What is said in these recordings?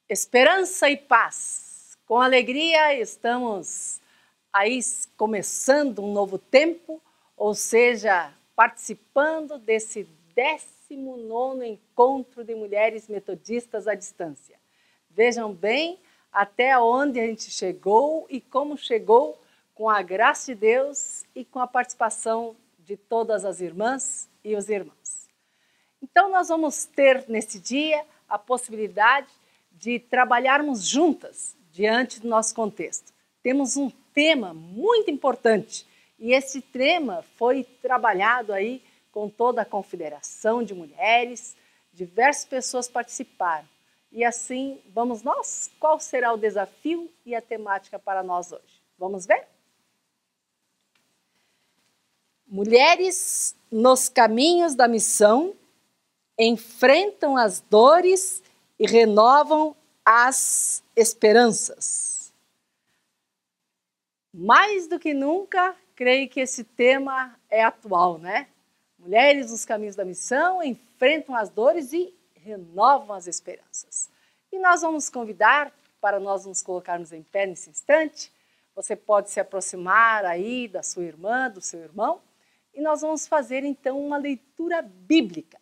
Esperança e paz. Com alegria estamos aí começando um novo tempo, ou seja, participando desse 19º Encontro de Mulheres Metodistas à Distância. Vejam bem até onde a gente chegou e como chegou com a graça de Deus e com a participação de todas as irmãs e os irmãos. Então nós vamos ter nesse dia a possibilidade de trabalharmos juntas diante do nosso contexto. Temos um tema muito importante e esse tema foi trabalhado aí com toda a Confederação de Mulheres, diversas pessoas participaram. E assim, vamos nós? Qual será o desafio e a temática para nós hoje? Vamos ver? Mulheres nos caminhos da missão enfrentam as dores e renovam as esperanças. Mais do que nunca, creio que esse tema é atual, né? Mulheres nos caminhos da missão enfrentam as dores e renovam as esperanças. E nós vamos convidar, para nós nos colocarmos em pé nesse instante, você pode se aproximar aí da sua irmã, do seu irmão, e nós vamos fazer então uma leitura bíblica.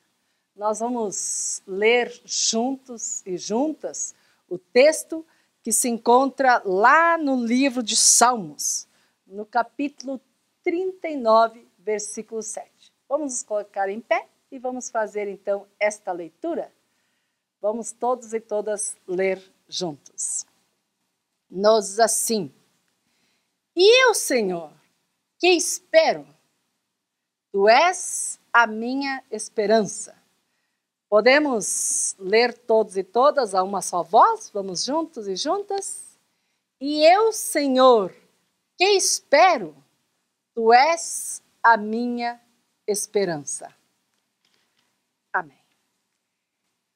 Nós vamos ler juntos e juntas o texto que se encontra lá no livro de Salmos, no capítulo 39, versículo 7. Vamos nos colocar em pé e vamos fazer então esta leitura. Vamos todos e todas ler juntos. Nos assim: E eu, Senhor, que espero, Tu és a minha esperança. Podemos ler todos e todas a uma só voz? Vamos juntos e juntas? E eu, Senhor, que espero, Tu és a minha esperança. Amém.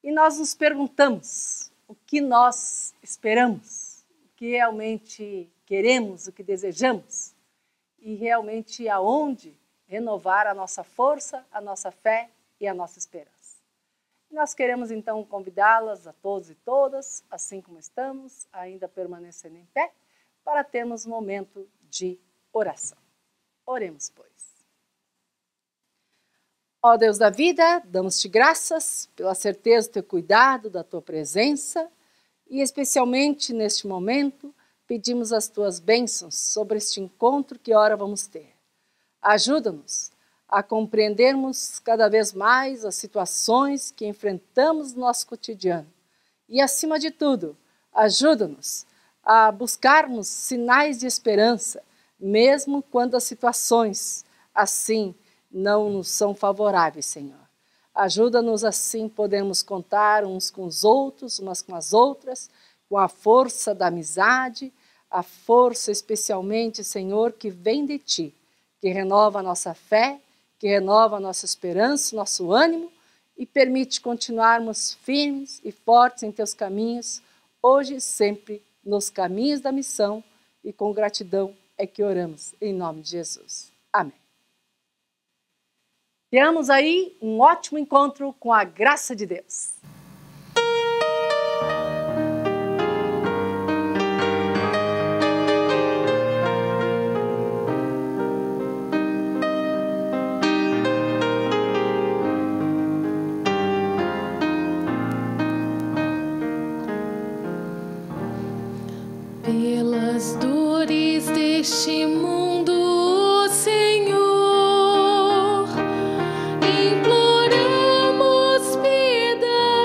E nós nos perguntamos o que nós esperamos, o que realmente queremos, o que desejamos e realmente aonde renovar a nossa força, a nossa fé e a nossa esperança. Nós queremos então convidá-las a todos e todas, assim como estamos, ainda permanecendo em pé, para termos um momento de oração. Oremos, pois. Ó Deus da vida, damos-te graças pela certeza do teu cuidado, da tua presença e especialmente neste momento pedimos as tuas bênçãos sobre este encontro que ora vamos ter. Ajuda-nos a compreendermos cada vez mais as situações que enfrentamos no nosso cotidiano. E, acima de tudo, ajuda-nos a buscarmos sinais de esperança, mesmo quando as situações assim não nos são favoráveis, Senhor. Ajuda-nos assim podermos contar uns com os outros, umas com as outras, com a força da amizade, a força especialmente, Senhor, que vem de Ti, que renova a nossa fé, que renova a nossa esperança, nosso ânimo e permite continuarmos firmes e fortes em Teus caminhos, hoje e sempre nos caminhos da missão e com gratidão é que oramos, em nome de Jesus. Amém. Tenhamos aí um ótimo encontro com a graça de Deus. Pelas dores deste mundo, Senhor, imploramos piedade.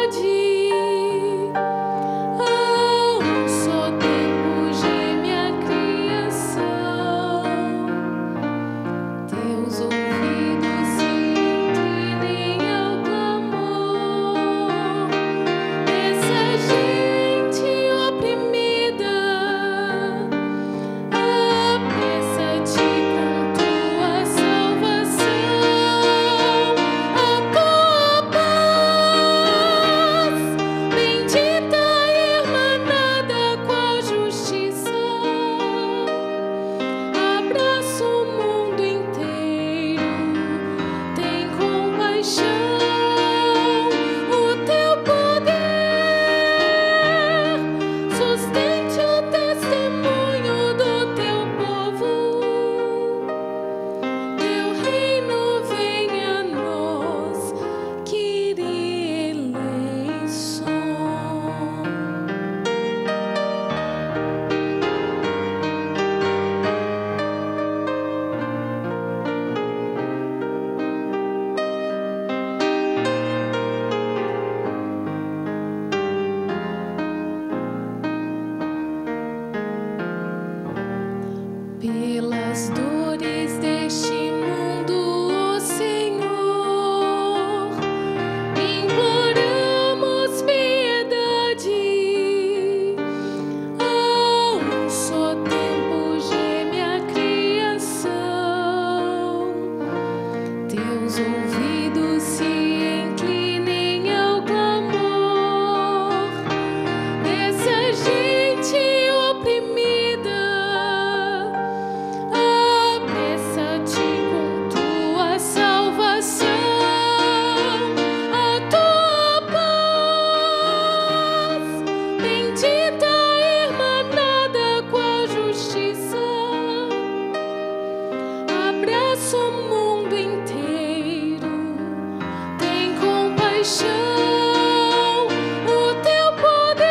paixão, o teu poder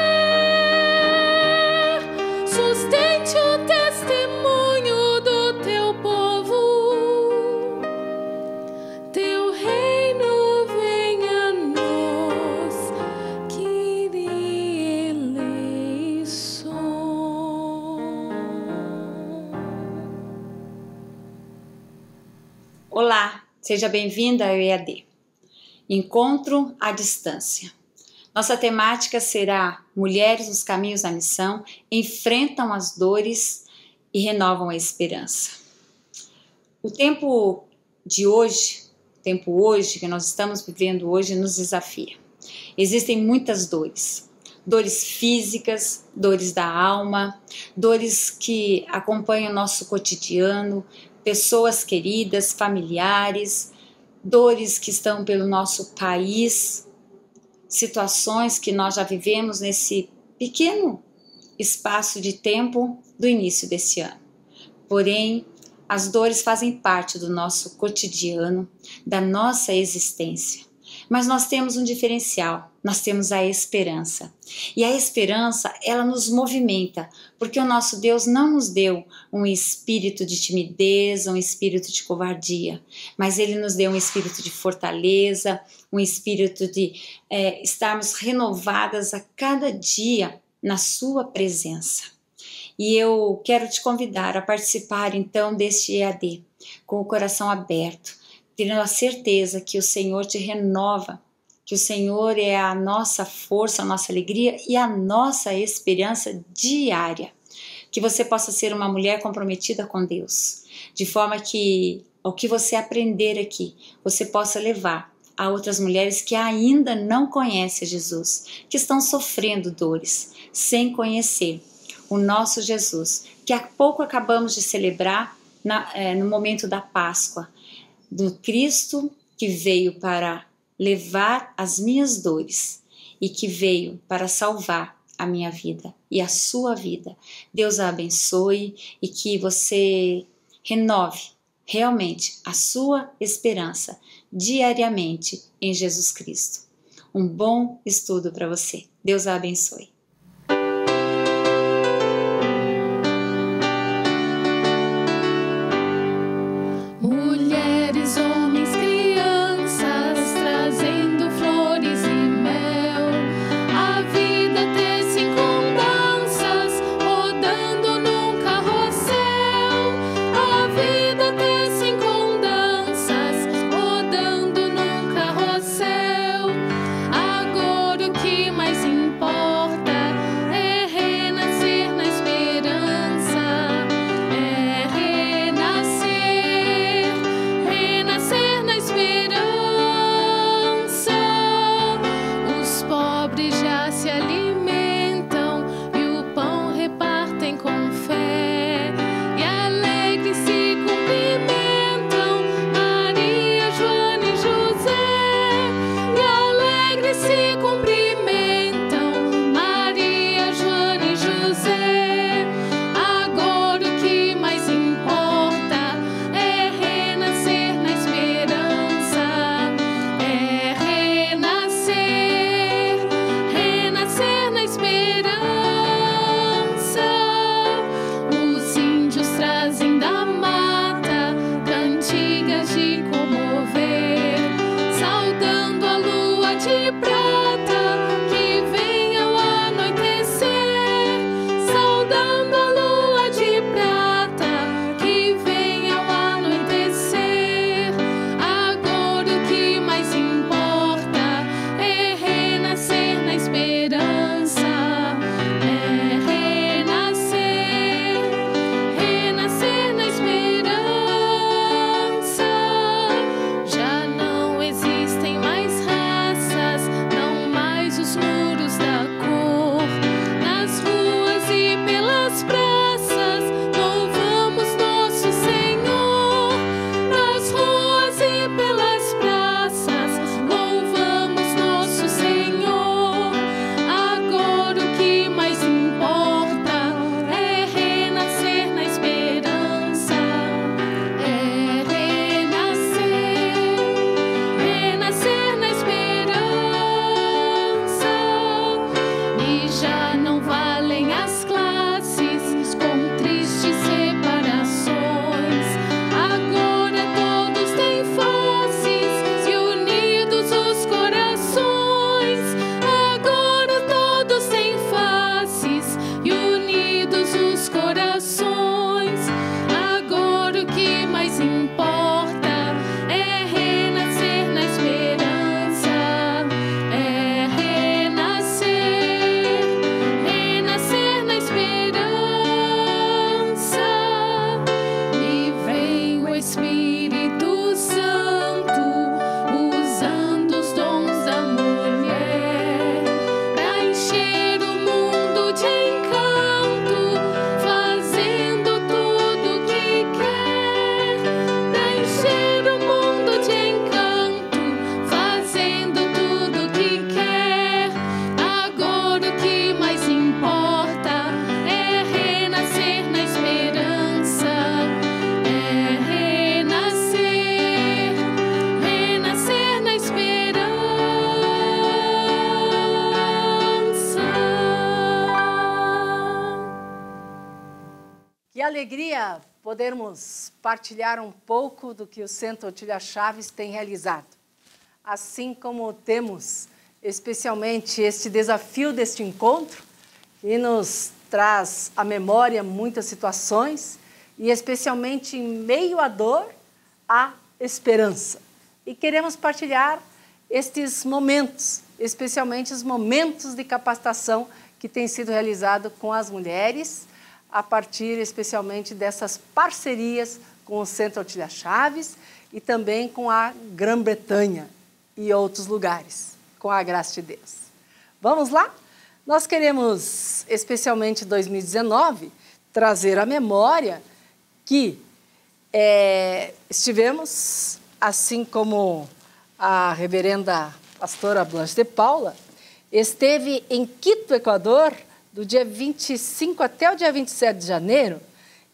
sustente o testemunho do teu povo. Teu reino venha a nós, Kyrie eleison. Olá, seja bem-vinda ao EAD. Encontro à distância. Nossa temática será Mulheres nos caminhos da missão enfrentam as dores e renovam a esperança. O tempo hoje que nós estamos vivendo hoje nos desafia. Existem muitas dores. Dores físicas, dores da alma, dores que acompanham o nosso cotidiano, pessoas queridas, familiares, dores que estão pelo nosso país, situações que nós já vivemos nesse pequeno espaço de tempo do início desse ano. Porém, as dores fazem parte do nosso cotidiano, da nossa existência. Mas nós temos um diferencial, nós temos a esperança. E a esperança, ela nos movimenta, porque o nosso Deus não nos deu um espírito de timidez, um espírito de covardia, mas Ele nos deu um espírito de fortaleza, um espírito de estarmos renovadas a cada dia na Sua presença. E eu quero te convidar a participar então deste EAD, com o coração aberto, tendo a certeza que o Senhor te renova, que o Senhor é a nossa força, a nossa alegria e a nossa esperança diária. Que você possa ser uma mulher comprometida com Deus, de forma que o que você aprender aqui, você possa levar a outras mulheres que ainda não conhecem Jesus, que estão sofrendo dores, sem conhecer o nosso Jesus, que há pouco acabamos de celebrar no momento da Páscoa, do Cristo que veio para levar as minhas dores e que veio para salvar a minha vida e a sua vida. Deus a abençoe e que você renove realmente a sua esperança diariamente em Jesus Cristo. Um bom estudo para você. Deus a abençoe. Mulheres, homens, crianças, trazendo flores e mel. A vida desce com danças, rodando num carrossel. A vida desce com danças, rodando num carrossel. Agora o que mais importa alegria podermos partilhar um pouco do que o Centro Otília Chaves tem realizado. Assim como temos especialmente este desafio deste encontro, que nos traz à memória muitas situações e especialmente em meio à dor, há esperança. E queremos partilhar estes momentos, especialmente os momentos de capacitação que tem sido realizado com as mulheres, a partir especialmente dessas parcerias com o Centro Otília Chaves e também com a Grã-Bretanha e outros lugares, com a graça de Deus. Vamos lá? Nós queremos, especialmente em 2019, trazer à memória que estivemos, assim como a reverenda pastora Blanche de Paula, esteve em Quito, Equador, do dia 25 até o dia 27 de janeiro,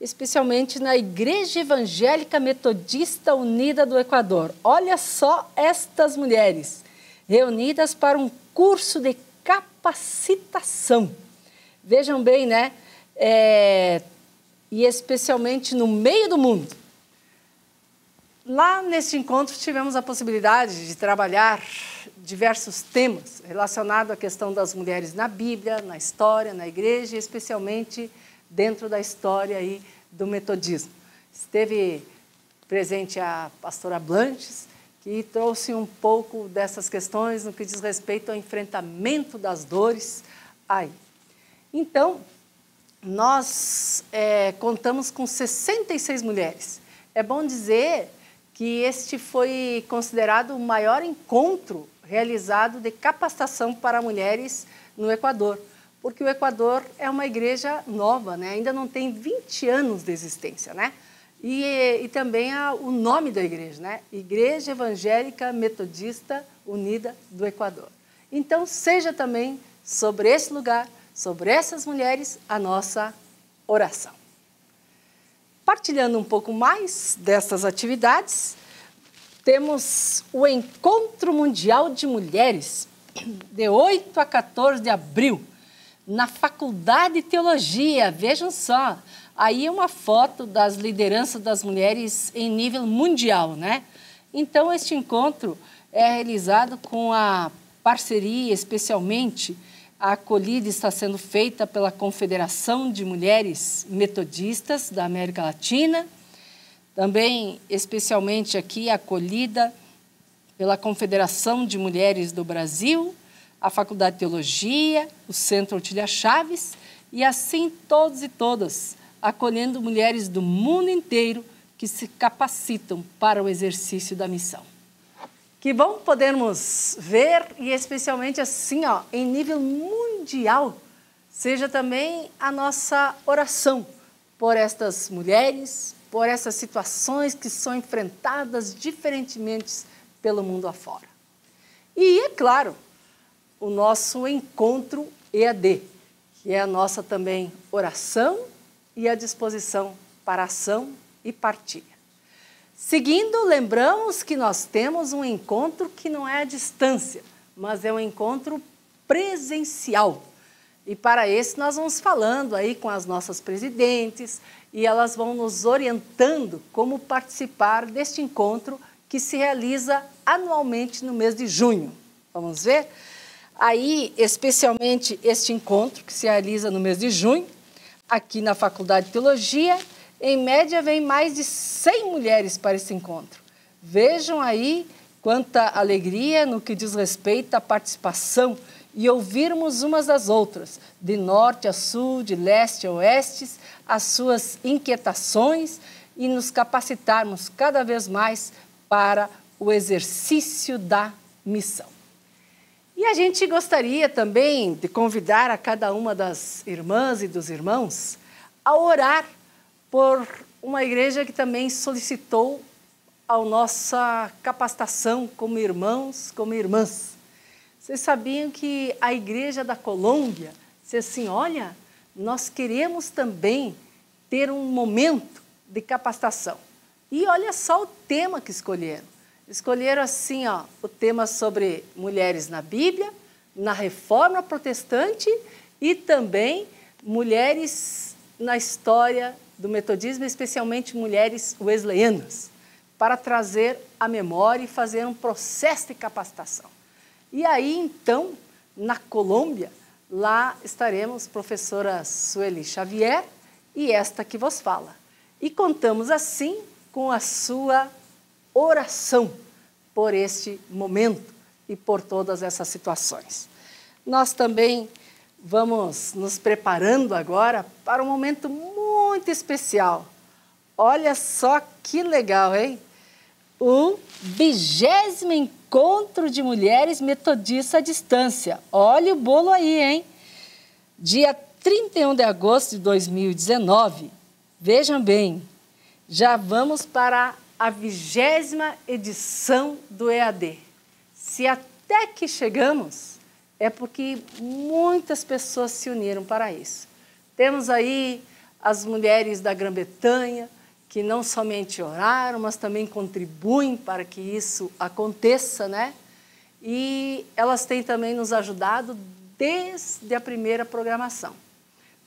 especialmente na Igreja Evangélica Metodista Unida do Equador. Olha só estas mulheres reunidas para um curso de capacitação. Vejam bem, né? E especialmente no meio do mundo. Lá neste encontro tivemos a possibilidade de trabalhar diversos temas relacionados à questão das mulheres na Bíblia, na história, na igreja, especialmente dentro da história aí do metodismo. Esteve presente a pastora Blanches, que trouxe um pouco dessas questões no que diz respeito ao enfrentamento das dores aí. Então, nós contamos com 66 mulheres. É bom dizer que este foi considerado o maior encontro realizado de capacitação para mulheres no Equador, porque o Equador é uma igreja nova, né? Ainda não tem 20 anos de existência, né? E também o nome da igreja, né? Igreja Evangélica Metodista Unida do Equador. Então, seja também sobre esse lugar, sobre essas mulheres, a nossa oração. Partilhando um pouco mais dessas atividades, temos o Encontro Mundial de Mulheres, de 8 a 14 de abril, na Faculdade de Teologia. Vejam só, aí é uma foto das lideranças das mulheres em nível mundial, né? Então, este encontro é realizado com a parceria, especialmente, a acolhida está sendo feita pela Confederação de Mulheres Metodistas da América Latina, também, especialmente aqui, a acolhida pela Confederação de Mulheres do Brasil, a Faculdade de Teologia, o Centro Otília Chaves, e assim todos e todas, acolhendo mulheres do mundo inteiro que se capacitam para o exercício da missão. Que bom podermos ver, e especialmente assim, ó, em nível mundial, seja também a nossa oração por estas mulheres, por essas situações que são enfrentadas diferentemente pelo mundo afora. E, é claro, o nosso encontro EAD, que é a nossa também oração e a disposição para ação e partilha. Seguindo, lembramos que nós temos um encontro que não é à distância, mas é um encontro presencial. E para esse nós vamos falando aí com as nossas presidentes e elas vão nos orientando como participar deste encontro que se realiza anualmente no mês de junho. Vamos ver? Aí, especialmente este encontro que se realiza no mês de junho, aqui na Faculdade de Teologia, em média vem mais de 100 mulheres para esse encontro. Vejam aí quanta alegria no que diz respeito à participação e ouvirmos umas das outras, de norte a sul, de leste a oeste, as suas inquietações e nos capacitarmos cada vez mais para o exercício da missão. E a gente gostaria também de convidar a cada uma das irmãs e dos irmãos a orar por uma igreja que também solicitou a nossa capacitação como irmãos, como irmãs. Vocês sabiam que a igreja da Colômbia disse assim, olha, nós queremos também ter um momento de capacitação. E olha só o tema que escolheram. Escolheram assim, ó, o tema sobre mulheres na Bíblia, na Reforma Protestante e também mulheres na história do metodismo, especialmente mulheres wesleyanas, para trazer a memória e fazer um processo de capacitação. E aí, então, na Colômbia, lá estaremos professora Sueli Xavier e esta que vos fala. E contamos assim com a sua oração por este momento e por todas essas situações. Nós também vamos nos preparando agora para um momento muito especial. Olha só que legal, hein? O 20º Encontro de Mulheres Metodistas à Distância. Olha o bolo aí, hein? Dia 31 de agosto de 2019. Vejam bem, já vamos para a 20ª edição do EAD. Se até que chegamos, é porque muitas pessoas se uniram para isso. Temos aí as mulheres da Grã-Bretanha, que não somente oraram, mas também contribuem para que isso aconteça, né? E elas têm também nos ajudado desde a primeira programação.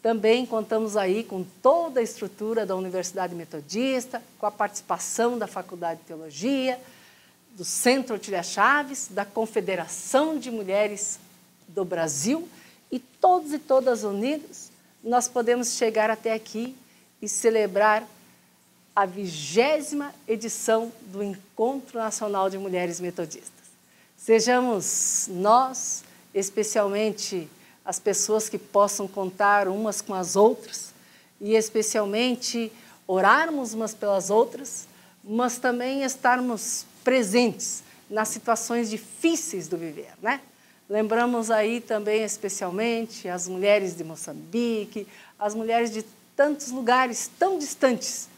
Também contamos aí com toda a estrutura da Universidade Metodista, com a participação da Faculdade de Teologia, do Centro Otília Chaves, da Confederação de Mulheres do Brasil, e todos e todas unidos, nós podemos chegar até aqui e celebrar a 20ª edição do Encontro Nacional de Mulheres Metodistas. Sejamos nós, especialmente as pessoas que possam contar umas com as outras, e especialmente orarmos umas pelas outras, mas também estarmos presentes nas situações difíceis do viver, né? Lembramos aí também especialmente as mulheres de Moçambique, as mulheres de tantos lugares tão distantes,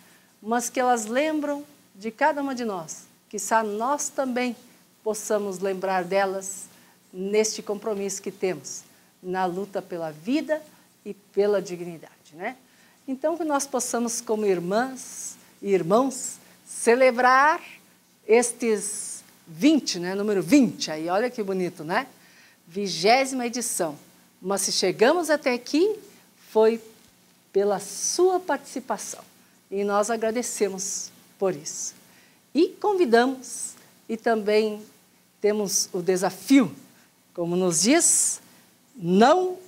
mas que elas lembram de cada uma de nós, quizá nós também possamos lembrar delas neste compromisso que temos, na luta pela vida e pela dignidade, né? Então, que nós possamos, como irmãs e irmãos, celebrar estes 20, né? Número 20, aí olha que bonito, né? 20ª edição. Mas se chegamos até aqui, foi pela sua participação. E nós agradecemos por isso. E convidamos, e também temos o desafio, como nos diz, não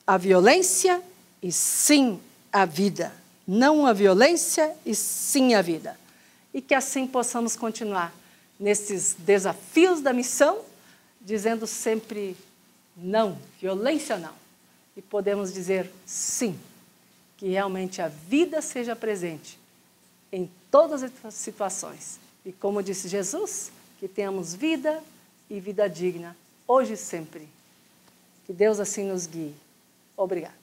a violência e sim a vida. Não a violência e sim a vida. E que assim possamos continuar nesses desafios da missão, dizendo sempre não, violência não. E podemos dizer sim, que realmente a vida seja presente em todas as situações. E como disse Jesus, que tenhamos vida e vida digna, hoje e sempre. Que Deus assim nos guie. Obrigada.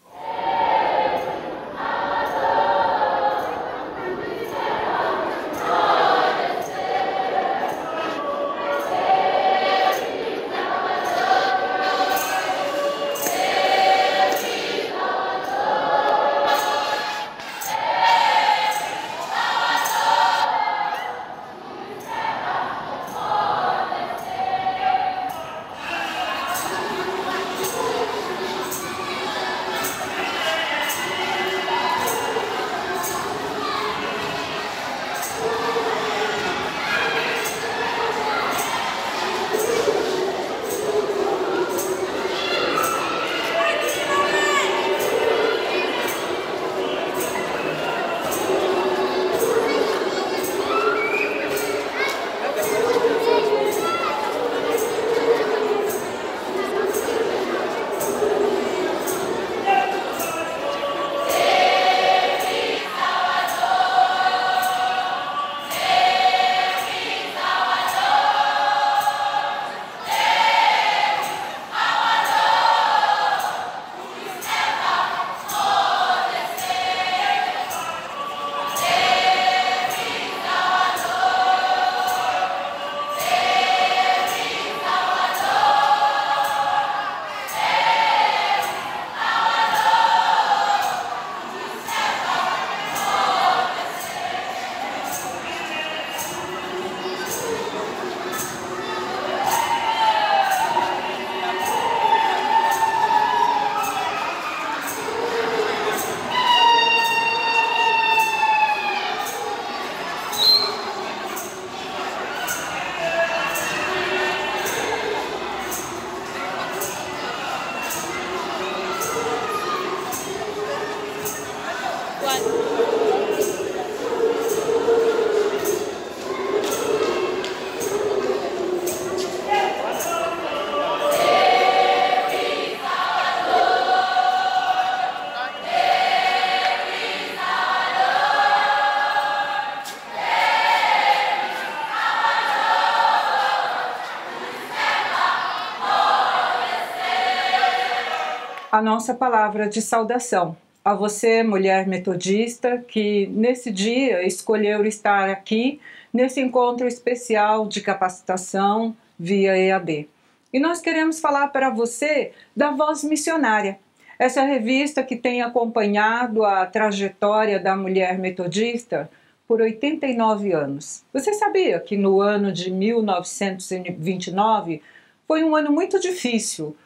a nossa palavra de saudação. A você, mulher metodista, que nesse dia escolheu estar aqui, nesse encontro especial de capacitação via EAD. E nós queremos falar para você da Voz Missionária, essa revista que tem acompanhado a trajetória da mulher metodista por 89 anos. Você sabia que no ano de 1929 foi um ano muito difícil?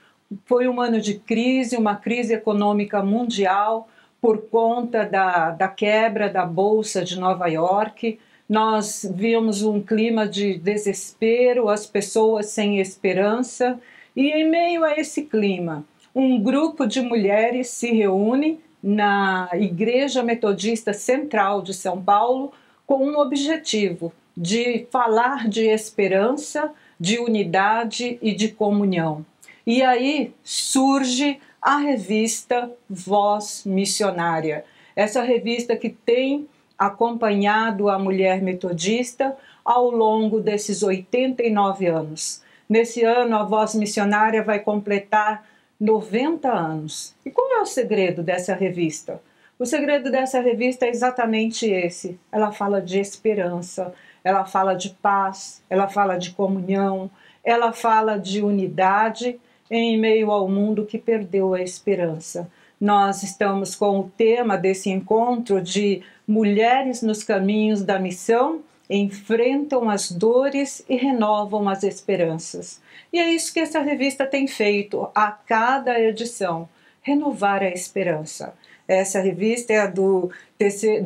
Foi um ano de crise, uma crise econômica mundial por conta da quebra da Bolsa de Nova York. Nós vimos um clima de desespero, as pessoas sem esperança, e em meio a esse clima, um grupo de mulheres se reúne na Igreja Metodista Central de São Paulo com um objetivo de falar de esperança, de unidade e de comunhão. E aí surge a revista Voz Missionária, essa revista que tem acompanhado a mulher metodista ao longo desses 89 anos. Nesse ano, a Voz Missionária vai completar 90 anos. E qual é o segredo dessa revista? O segredo dessa revista é exatamente esse. Ela fala de esperança, ela fala de paz, ela fala de comunhão, ela fala de unidade em meio ao mundo que perdeu a esperança. Nós estamos com o tema desse encontro de Mulheres nos Caminhos da Missão, enfrentam as dores e renovam as esperanças. E é isso que essa revista tem feito a cada edição, renovar a esperança. Essa revista é a do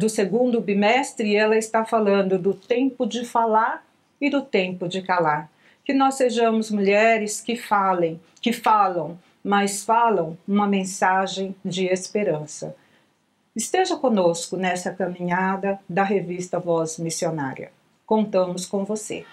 segundo bimestre e ela está falando do tempo de falar e do tempo de calar. Que nós sejamos mulheres que falam, mas falam uma mensagem de esperança. Esteja conosco nessa caminhada da revista Voz Missionária. Contamos com você.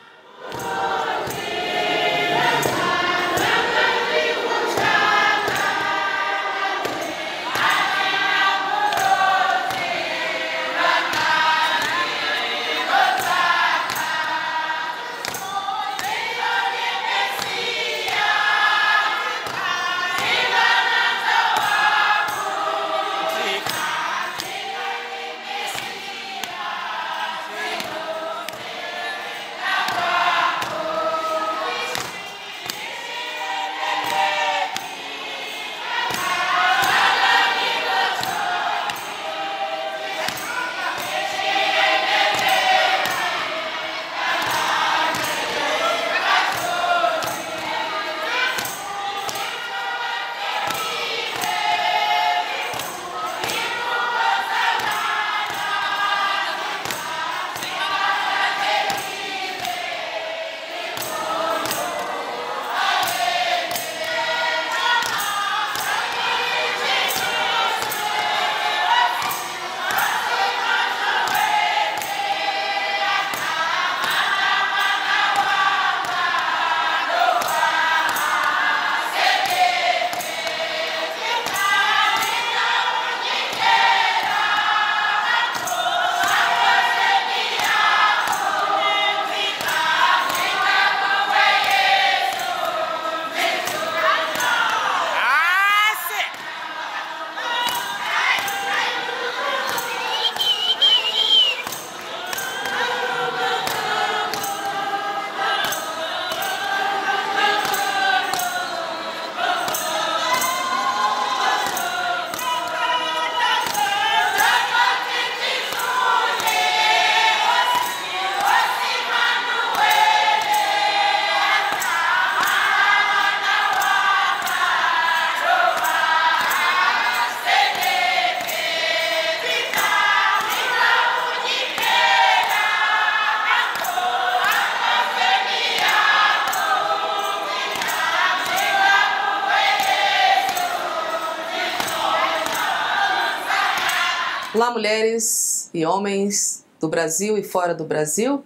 Olá, mulheres e homens do Brasil e fora do Brasil.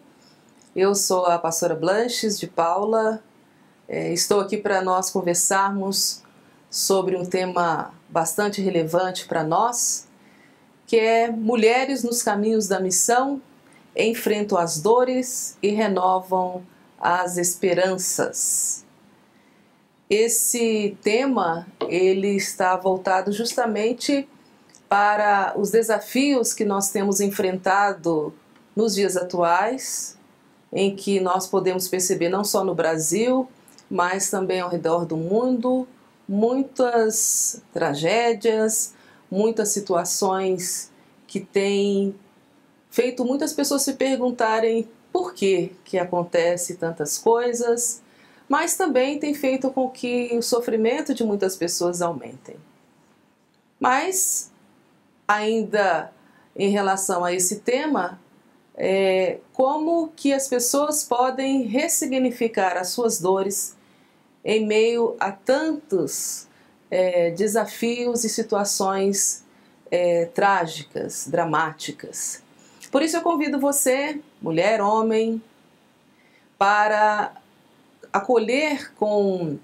Eu sou a pastora Blanches de Paula. Estou aqui para nós conversarmos sobre um tema bastante relevante para nós, que é mulheres nos caminhos da missão, enfrentam as dores e renovam as esperanças. esse tema ele está voltado justamente para os desafios que nós temos enfrentado nos dias atuais, em que nós podemos perceber não só no Brasil, mas também ao redor do mundo, muitas tragédias, muitas situações que têm feito muitas pessoas se perguntarem por que acontece tantas coisas, mas também tem feito com que o sofrimento de muitas pessoas aumentem. Mas, ainda em relação a esse tema, como que as pessoas podem ressignificar as suas dores em meio a tantos desafios e situações trágicas, dramáticas. Por isso eu convido você, mulher, homem, para acolher com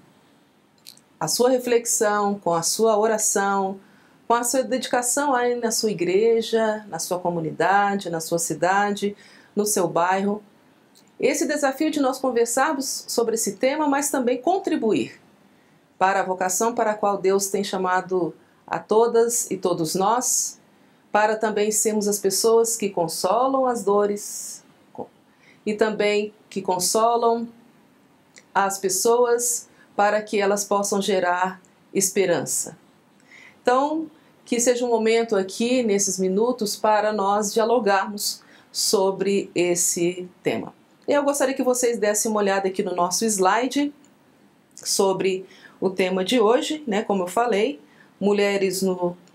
a sua reflexão, com a sua oração, com a sua dedicação aí na sua igreja, na sua comunidade, na sua cidade, no seu bairro. Esse desafio de nós conversarmos sobre esse tema, mas também contribuir para a vocação para a qual Deus tem chamado a todas e todos nós, para também sermos as pessoas que consolam as dores e também que consolam as pessoas para que elas possam gerar esperança. Então, que seja um momento aqui, nesses minutos, para nós dialogarmos sobre esse tema. Eu gostaria que vocês dessem uma olhada aqui no nosso slide sobre o tema de hoje, né? Como eu falei, mulheres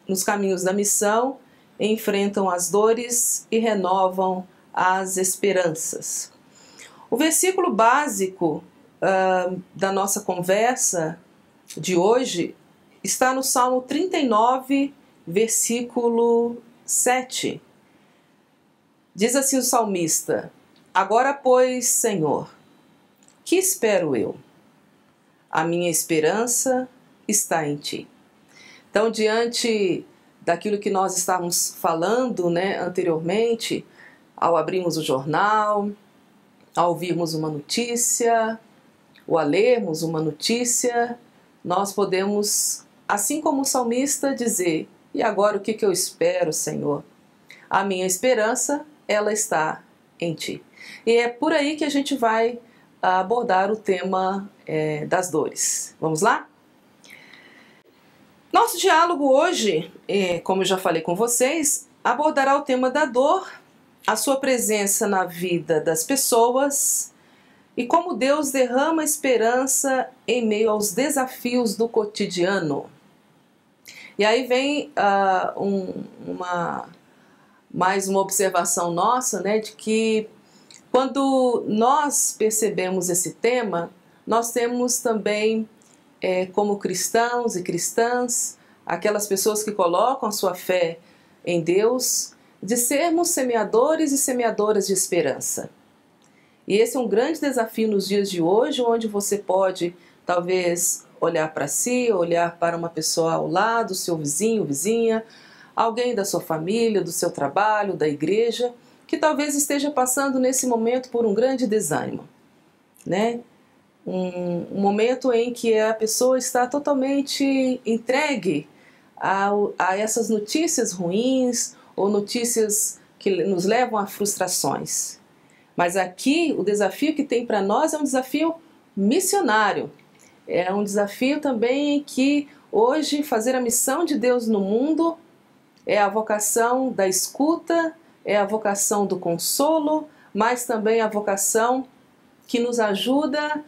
nos caminhos da missão enfrentam as dores e renovam as esperanças. O versículo básico da nossa conversa de hoje está no Salmo 39, versículo 7. Diz assim o salmista: Agora, pois, Senhor, que espero eu? A minha esperança está em Ti. Então, diante daquilo que nós estávamos falando, né, anteriormente, ao abrirmos o jornal, ao ouvirmos uma notícia, ou a lermos uma notícia, nós podemos, assim como o salmista, dizer: e agora o que eu espero, Senhor? A minha esperança, ela está em Ti. E é por aí que a gente vai abordar o tema das dores. Vamos lá? Nosso diálogo hoje, como eu já falei com vocês, abordará o tema da dor, a sua presença na vida das pessoas e como Deus derrama esperança em meio aos desafios do cotidiano. E aí vem mais uma observação nossa, né, de que quando nós percebemos esse tema, nós temos também, como cristãos e cristãs, aquelas pessoas que colocam a sua fé em Deus, de sermos semeadores e semeadoras de esperança. E esse é um grande desafio nos dias de hoje, onde você pode, talvez, olhar para si, olhar para uma pessoa ao lado, seu vizinho, vizinha, alguém da sua família, do seu trabalho, da igreja, que talvez esteja passando nesse momento por um grande desânimo, né? Um momento em que a pessoa está totalmente entregue a essas notícias ruins ou notícias que nos levam a frustrações. Mas aqui o desafio que tem para nós é um desafio missionário. É um desafio também em que hoje fazer a missão de Deus no mundo é a vocação da escuta, é a vocação do consolo, mas também a vocação que nos ajuda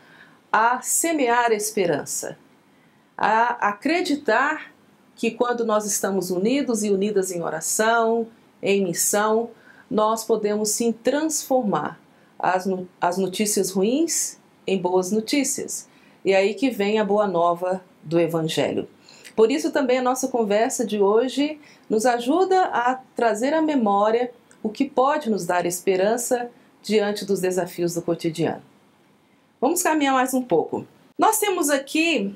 a semear a esperança, a acreditar que quando nós estamos unidos e unidas em oração, em missão, nós podemos sim transformar as notícias ruins em boas notícias. E aí que vem a boa nova do Evangelho. Por isso também a nossa conversa de hoje nos ajuda a trazer à memória o que pode nos dar esperança diante dos desafios do cotidiano. Vamos caminhar mais um pouco. Nós temos aqui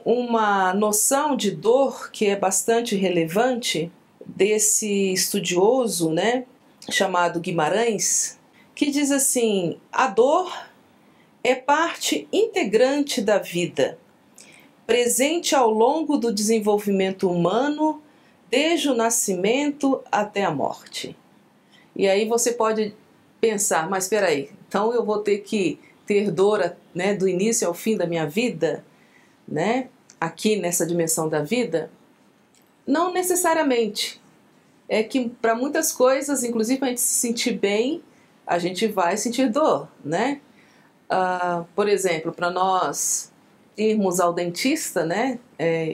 uma noção de dor que é bastante relevante desse estudioso, né, chamado Guimarães, que diz assim: a dor é parte integrante da vida, presente ao longo do desenvolvimento humano, desde o nascimento até a morte. E aí você pode pensar, mas espera aí, então eu vou ter que ter dor, né, do início ao fim da minha vida, né, aqui nessa dimensão da vida? Não necessariamente. É que para muitas coisas, inclusive para a gente se sentir bem, a gente vai sentir dor, né? Por exemplo, para nós irmos ao dentista, né?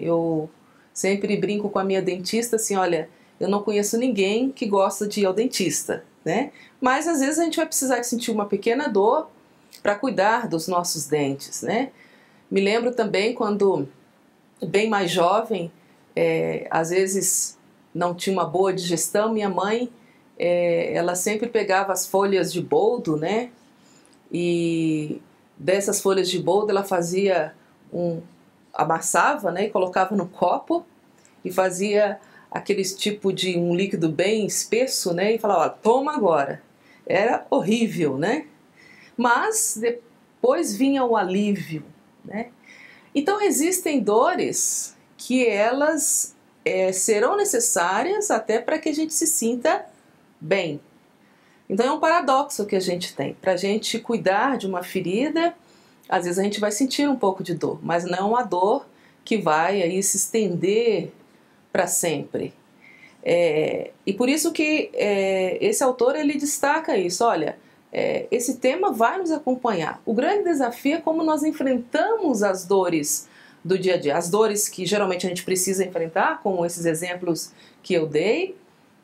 Eu sempre brinco com a minha dentista assim, olha, eu não conheço ninguém que gosta de ir ao dentista, né? Mas às vezes a gente vai precisar sentir uma pequena dor para cuidar dos nossos dentes, né? Me lembro também quando, bem mais jovem, às vezes não tinha uma boa digestão, minha mãe, ela sempre pegava as folhas de boldo, né? E dessas folhas de boldo ela fazia amassava, né? E colocava no copo e fazia aquele tipo de um líquido bem espesso, né? E falava, ó, toma agora. Era horrível, né? Mas depois vinha o alívio, né? Então existem dores que elas serão necessárias até para que a gente se sinta bem. Então é um paradoxo que a gente tem. Para a gente cuidar de uma ferida, às vezes a gente vai sentir um pouco de dor, mas não é uma dor que vai aí se estender para sempre. E por isso que esse autor ele destaca isso, olha, esse tema vai nos acompanhar. O grande desafio é como nós enfrentamos as dores do dia a dia, as dores que geralmente a gente precisa enfrentar, como esses exemplos que eu dei,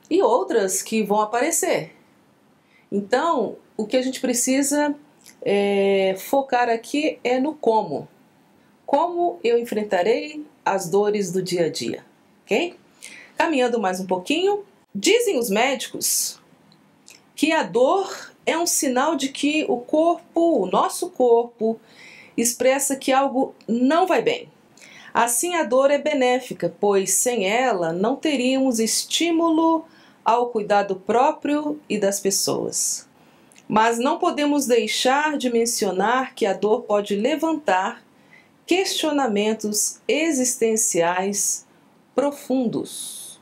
e outras que vão aparecer. Então, o que a gente precisa focar aqui é no como. Como eu enfrentarei as dores do dia a dia, ok? Caminhando mais um pouquinho, dizem os médicos que a dor é um sinal de que o nosso corpo, expressa que algo não vai bem. Assim, a dor é benéfica, pois sem ela não teríamos estímulo ao cuidado próprio e das pessoas. Mas não podemos deixar de mencionar que a dor pode levantar questionamentos existenciais profundos.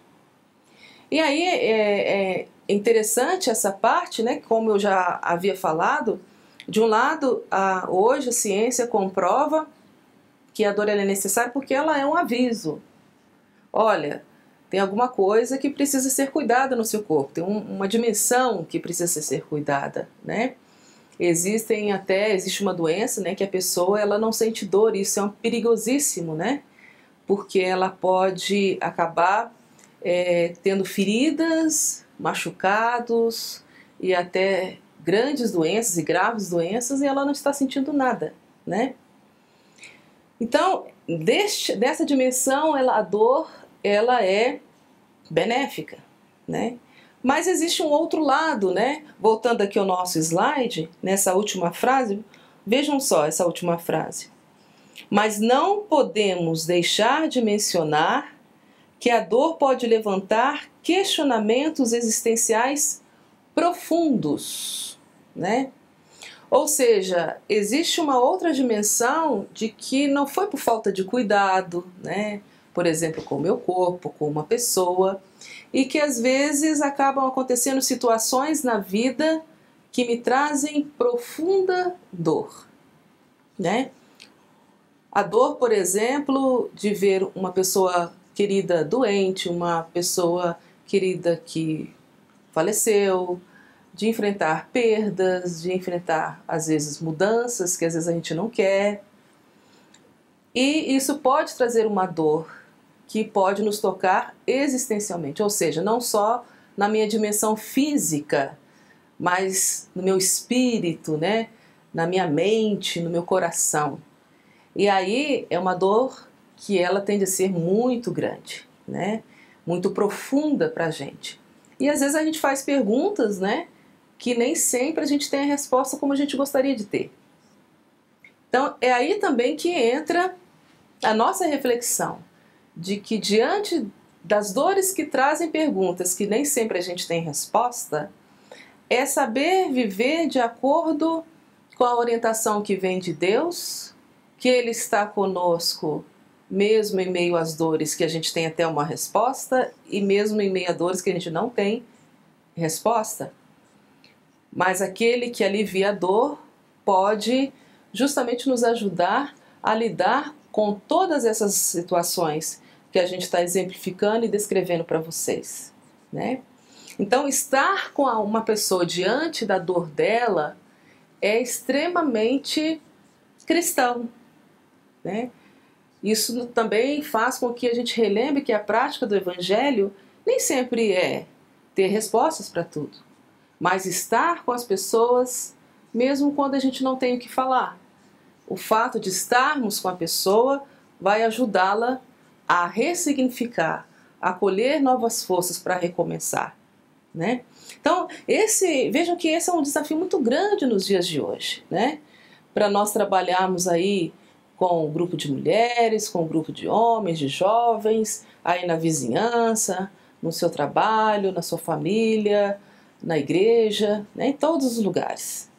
E aí é interessante essa parte, né? Como eu já havia falado, de um lado, hoje a ciência comprova que a dor é necessária porque ela é um aviso. Olha, tem alguma coisa que precisa ser cuidada no seu corpo, tem uma dimensão que precisa ser cuidada, né? Existe uma doença, né, que a pessoa ela não sente dor, e isso é perigosíssimo, né? Porque ela pode acabar tendo feridas, machucados e até grandes doenças e graves doenças, e ela não está sentindo nada, né? Então, dessa dimensão, a dor ela é benéfica, né? Mas existe um outro lado, né? Voltando aqui ao nosso slide, nessa última frase, vejam só essa última frase. Mas não podemos deixar de mencionar que a dor pode levantar questionamentos existenciais profundos, né? Ou seja, existe uma outra dimensão de que não foi por falta de cuidado, né? Por exemplo, com o meu corpo, com uma pessoa, e que às vezes acabam acontecendo situações na vida que me trazem profunda dor, né? A dor, por exemplo, de ver uma pessoa querida doente, uma pessoa querida que faleceu, de enfrentar perdas, de enfrentar, às vezes, mudanças que às vezes a gente não quer. E isso pode trazer uma dor que pode nos tocar existencialmente, ou seja, não só na minha dimensão física, mas no meu espírito, né? Na minha mente, no meu coração. E aí é uma dor que ela tende a ser muito grande, né? Muito profunda para a gente. E às vezes a gente faz perguntas, né? Que nem sempre a gente tem a resposta como a gente gostaria de ter. Então é aí também que entra a nossa reflexão, de que diante das dores que trazem perguntas que nem sempre a gente tem resposta, é saber viver de acordo com a orientação que vem de Deus, que Ele está conosco mesmo em meio às dores que a gente tem até uma resposta e mesmo em meio a dores que a gente não tem resposta. Mas aquele que alivia a dor pode justamente nos ajudar a lidar com todas essas situações que a gente está exemplificando e descrevendo para vocês, né? Então, estar com uma pessoa diante da dor dela é extremamente cristão, né? Isso também faz com que a gente relembre que a prática do Evangelho nem sempre é ter respostas para tudo, mas estar com as pessoas mesmo quando a gente não tem o que falar. O fato de estarmos com a pessoa vai ajudá-la a ressignificar, a colher novas forças para recomeçar, né? Então, vejam que esse é um desafio muito grande nos dias de hoje, né? Para nós trabalharmos aí com um grupo de mulheres, com um grupo de homens, de jovens, aí na vizinhança, no seu trabalho, na sua família, na igreja, né? Em todos os lugares.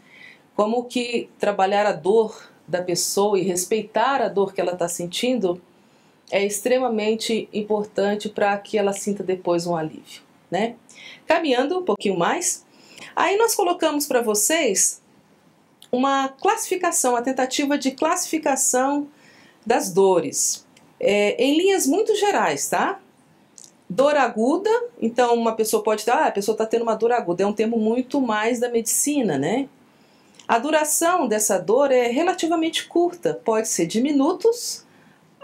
Como que trabalhar a dor da pessoa e respeitar a dor que ela está sentindo é extremamente importante para que ela sinta depois um alívio, né? Caminhando um pouquinho mais, aí nós colocamos para vocês uma classificação, uma tentativa de classificação das dores, em linhas muito gerais, tá? Dor aguda, então uma pessoa pode ter, a pessoa está tendo uma dor aguda, é um termo muito mais da medicina, né? A duração dessa dor é relativamente curta, pode ser de minutos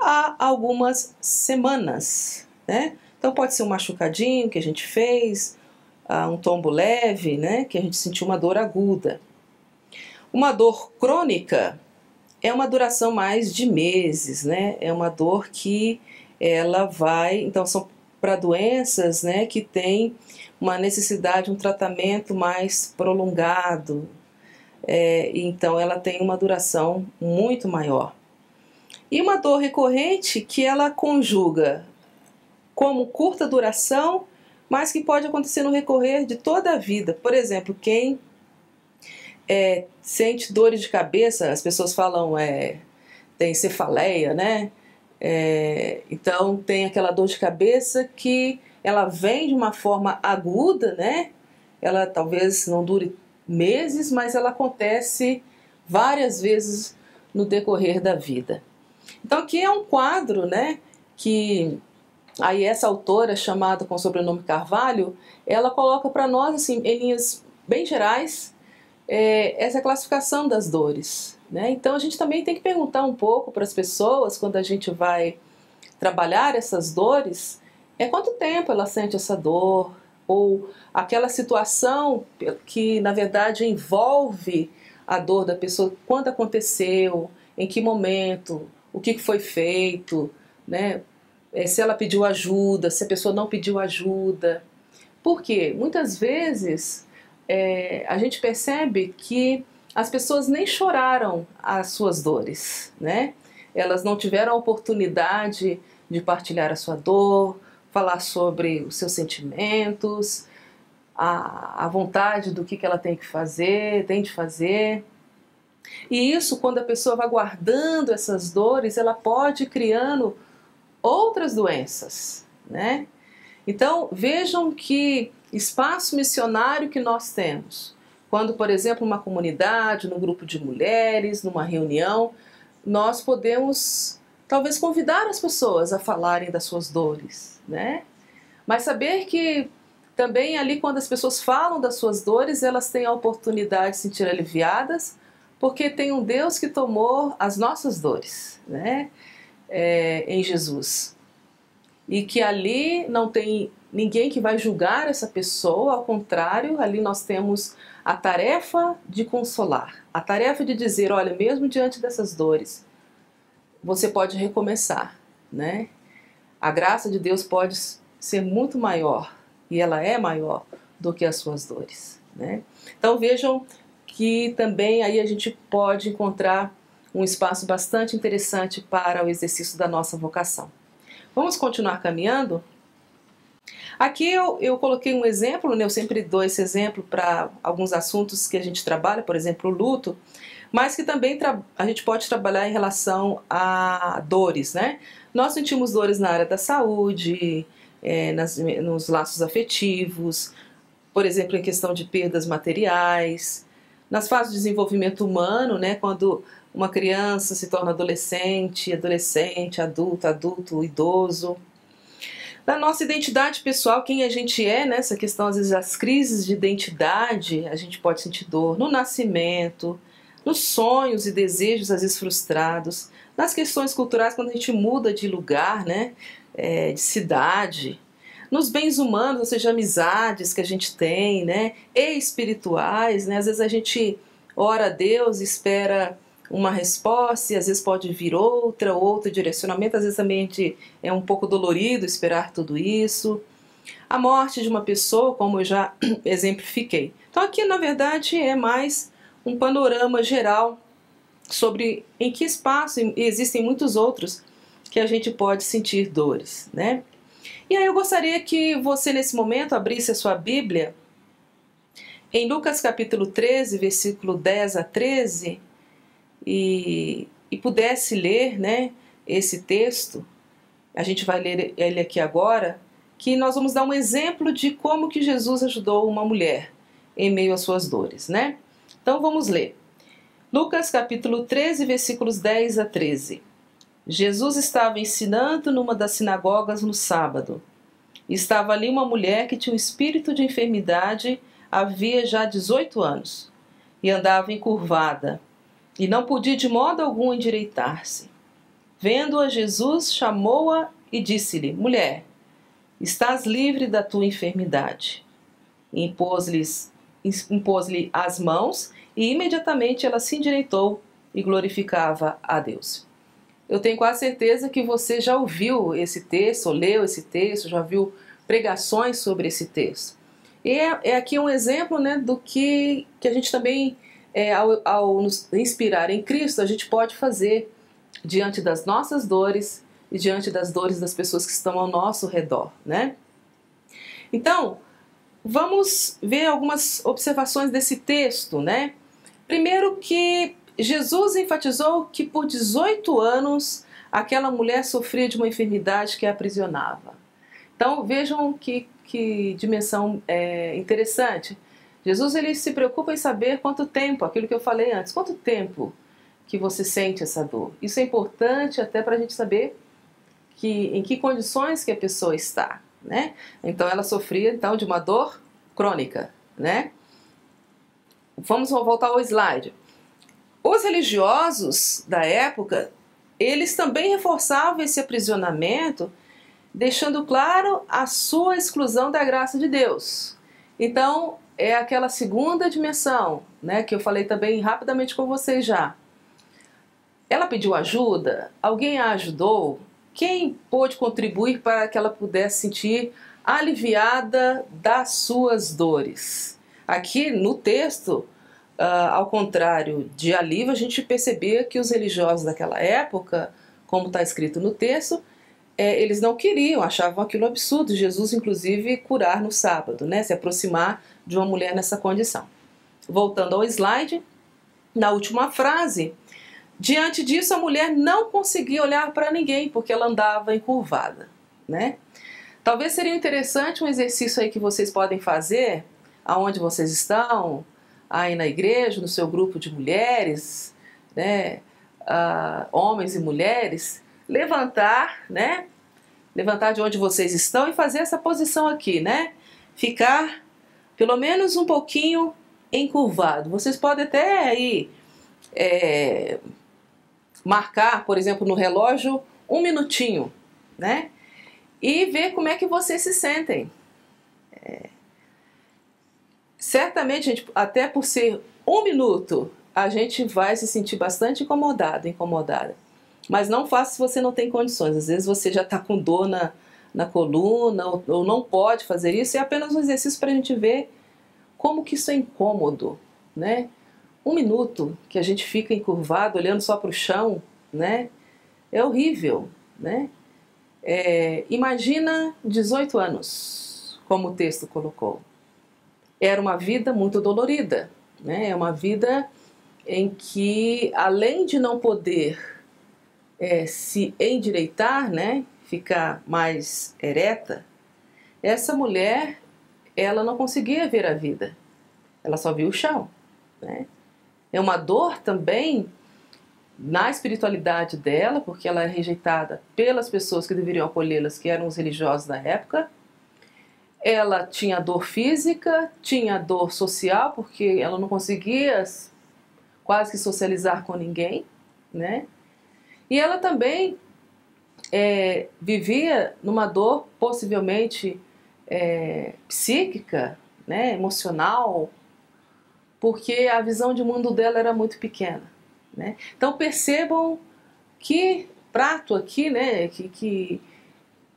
a algumas semanas, né? Então pode ser um machucadinho que a gente fez, um tombo leve, né? Que a gente sentiu uma dor aguda. Uma dor crônica é uma duração mais de meses, né? É uma dor que ela vai, então são para doenças, né, que tem uma necessidade, um tratamento mais prolongado, então ela tem uma duração muito maior. E uma dor recorrente que ela conjuga como curta duração, mas que pode acontecer no recorrer de toda a vida. Por exemplo, quem sente dores de cabeça, as pessoas falam tem cefaleia, né? Então tem aquela dor de cabeça que ela vem de uma forma aguda, né? Ela talvez não dure meses, mas ela acontece várias vezes no decorrer da vida. Então aqui é um quadro, né? Que aí essa autora, chamada com o sobrenome Carvalho, ela coloca para nós assim, em linhas bem gerais, essa classificação das dores, né? Então a gente também tem que perguntar um pouco para as pessoas, quando a gente vai trabalhar essas dores, quanto tempo ela sente essa dor, ou aquela situação que na verdade envolve a dor da pessoa, quando aconteceu, em que momento, o que foi feito, né? Se ela pediu ajuda, se a pessoa não pediu ajuda. Por quê? Muitas vezes a gente percebe que as pessoas nem choraram as suas dores, né? Elas não tiveram a oportunidade de partilhar a sua dor, falar sobre os seus sentimentos, a vontade do que ela tem que fazer, tem de fazer. E isso, quando a pessoa vai guardando essas dores, ela pode ir criando outras doenças, né? Então, vejam que espaço missionário que nós temos. Quando, por exemplo, uma comunidade, num grupo de mulheres, numa reunião, nós podemos talvez convidar as pessoas a falarem das suas dores, né? Mas saber que também ali, quando as pessoas falam das suas dores, elas têm a oportunidade de se sentir aliviadas, porque tem um Deus que tomou as nossas dores, né? Em Jesus. E que ali não tem ninguém que vai julgar essa pessoa, ao contrário, ali nós temos a tarefa de consolar, a tarefa de dizer, olha, mesmo diante dessas dores, você pode recomeçar, né? A graça de Deus pode ser muito maior, e ela é maior do que as suas dores, né? Então vejam que também aí a gente pode encontrar um espaço bastante interessante para o exercício da nossa vocação. Vamos continuar caminhando? Aqui eu coloquei um exemplo, né? Eu sempre dou esse exemplo para alguns assuntos que a gente trabalha, por exemplo, o luto, mas que também a gente pode trabalhar em relação a dores, né? Nós sentimos dores na área da saúde, nos laços afetivos, por exemplo, em questão de perdas materiais, nas fases de desenvolvimento humano, né? Quando uma criança se torna adolescente, adulto, idoso. Na nossa identidade pessoal, quem a gente é, né? Essa questão, às vezes, as crises de identidade, a gente pode sentir dor no nascimento, nos sonhos e desejos, às vezes, frustrados, nas questões culturais, quando a gente muda de lugar, né? De cidade, nos bens humanos, ou seja, amizades que a gente tem, né? E espirituais, né? Às vezes a gente ora a Deus, espera uma resposta, e às vezes pode vir outro direcionamento, às vezes também é um pouco dolorido esperar tudo isso. A morte de uma pessoa, como eu já exemplifiquei. Então aqui, na verdade, é mais um panorama geral sobre em que espaço, e existem muitos outros, que a gente pode sentir dores, né? E aí eu gostaria que você, nesse momento, abrisse a sua Bíblia em Lucas capítulo 13, versículo 10 a 13, e pudesse ler, né, esse texto. A gente vai ler ele aqui agora, que nós vamos dar um exemplo de como que Jesus ajudou uma mulher em meio às suas dores, né? Então vamos ler. Lucas capítulo 13, versículos 10 a 13. Jesus estava ensinando numa das sinagogas no sábado. Estava ali uma mulher que tinha um espírito de enfermidade havia já 18 anos e andava encurvada e não podia de modo algum endireitar-se. Vendo-a, Jesus chamou-a e disse-lhe: Mulher, estás livre da tua enfermidade. Impôs-lhe as mãos e imediatamente ela se endireitou e glorificava a Deus. Eu tenho quase certeza que você já ouviu esse texto, ou leu esse texto, já viu pregações sobre esse texto. E é aqui um exemplo, né, do que a gente também, ao nos inspirar em Cristo, a gente pode fazer diante das nossas dores e diante das dores das pessoas que estão ao nosso redor, né? Então, vamos ver algumas observações desse texto, né? Primeiro que Jesus enfatizou que por 18 anos aquela mulher sofria de uma enfermidade que a aprisionava. Então vejam que dimensão interessante. Jesus, ele se preocupa em saber quanto tempo, aquilo que eu falei antes, quanto tempo que você sente essa dor. Isso é importante até para a gente saber em que condições que a pessoa está, né? Então ela sofria então de uma dor crônica, né? Vamos voltar ao slide. Os religiosos da época, eles também reforçavam esse aprisionamento, deixando claro a sua exclusão da graça de Deus. Então, é aquela segunda dimensão, né, que eu falei também rapidamente com vocês já. Ela pediu ajuda? Alguém a ajudou? Quem pôde contribuir para que ela pudesse sentir aliviada das suas dores? Aqui no texto, ao contrário de alívio, a gente percebia que os religiosos daquela época, como está escrito no texto, eles não queriam, achavam aquilo absurdo. Jesus, inclusive, curar no sábado, né? Se aproximar de uma mulher nessa condição. Voltando ao slide, na última frase, diante disso a mulher não conseguia olhar para ninguém, porque ela andava encurvada, né? Talvez seria interessante um exercício aí que vocês podem fazer, aonde vocês estão, aí na igreja, no seu grupo de mulheres, né? Homens e mulheres, levantar, né? Levantar de onde vocês estão e fazer essa posição aqui, né? Ficar pelo menos um pouquinho encurvado. Vocês podem até aí marcar, por exemplo, no relógio 1 minutinho, né? E ver como é que vocês se sentem. Certamente, gente, até por ser 1 minuto, a gente vai se sentir bastante incomodada. Mas não faça se você não tem condições. Às vezes você já está com dor na coluna ou não pode fazer isso. É apenas um exercício para a gente ver como que isso é incômodo, né? 1 minuto que a gente fica encurvado, olhando só para o chão, né? É horrível, né? Imagina 18 anos, como o texto colocou. Era uma vida muito dolorida, né? É uma vida em que, além de não poder se endireitar, né, ficar mais ereta, essa mulher, ela não conseguia ver a vida, ela só via o chão, né? É uma dor também na espiritualidade dela, porque ela é rejeitada pelas pessoas que deveriam acolhê-las, que eram os religiosos da época. Ela tinha dor física, tinha dor social, porque ela não conseguia quase que socializar com ninguém, né? E ela também vivia numa dor possivelmente psíquica, né, emocional, porque a visão de mundo dela era muito pequena, né? Então percebam que prato aqui, né, que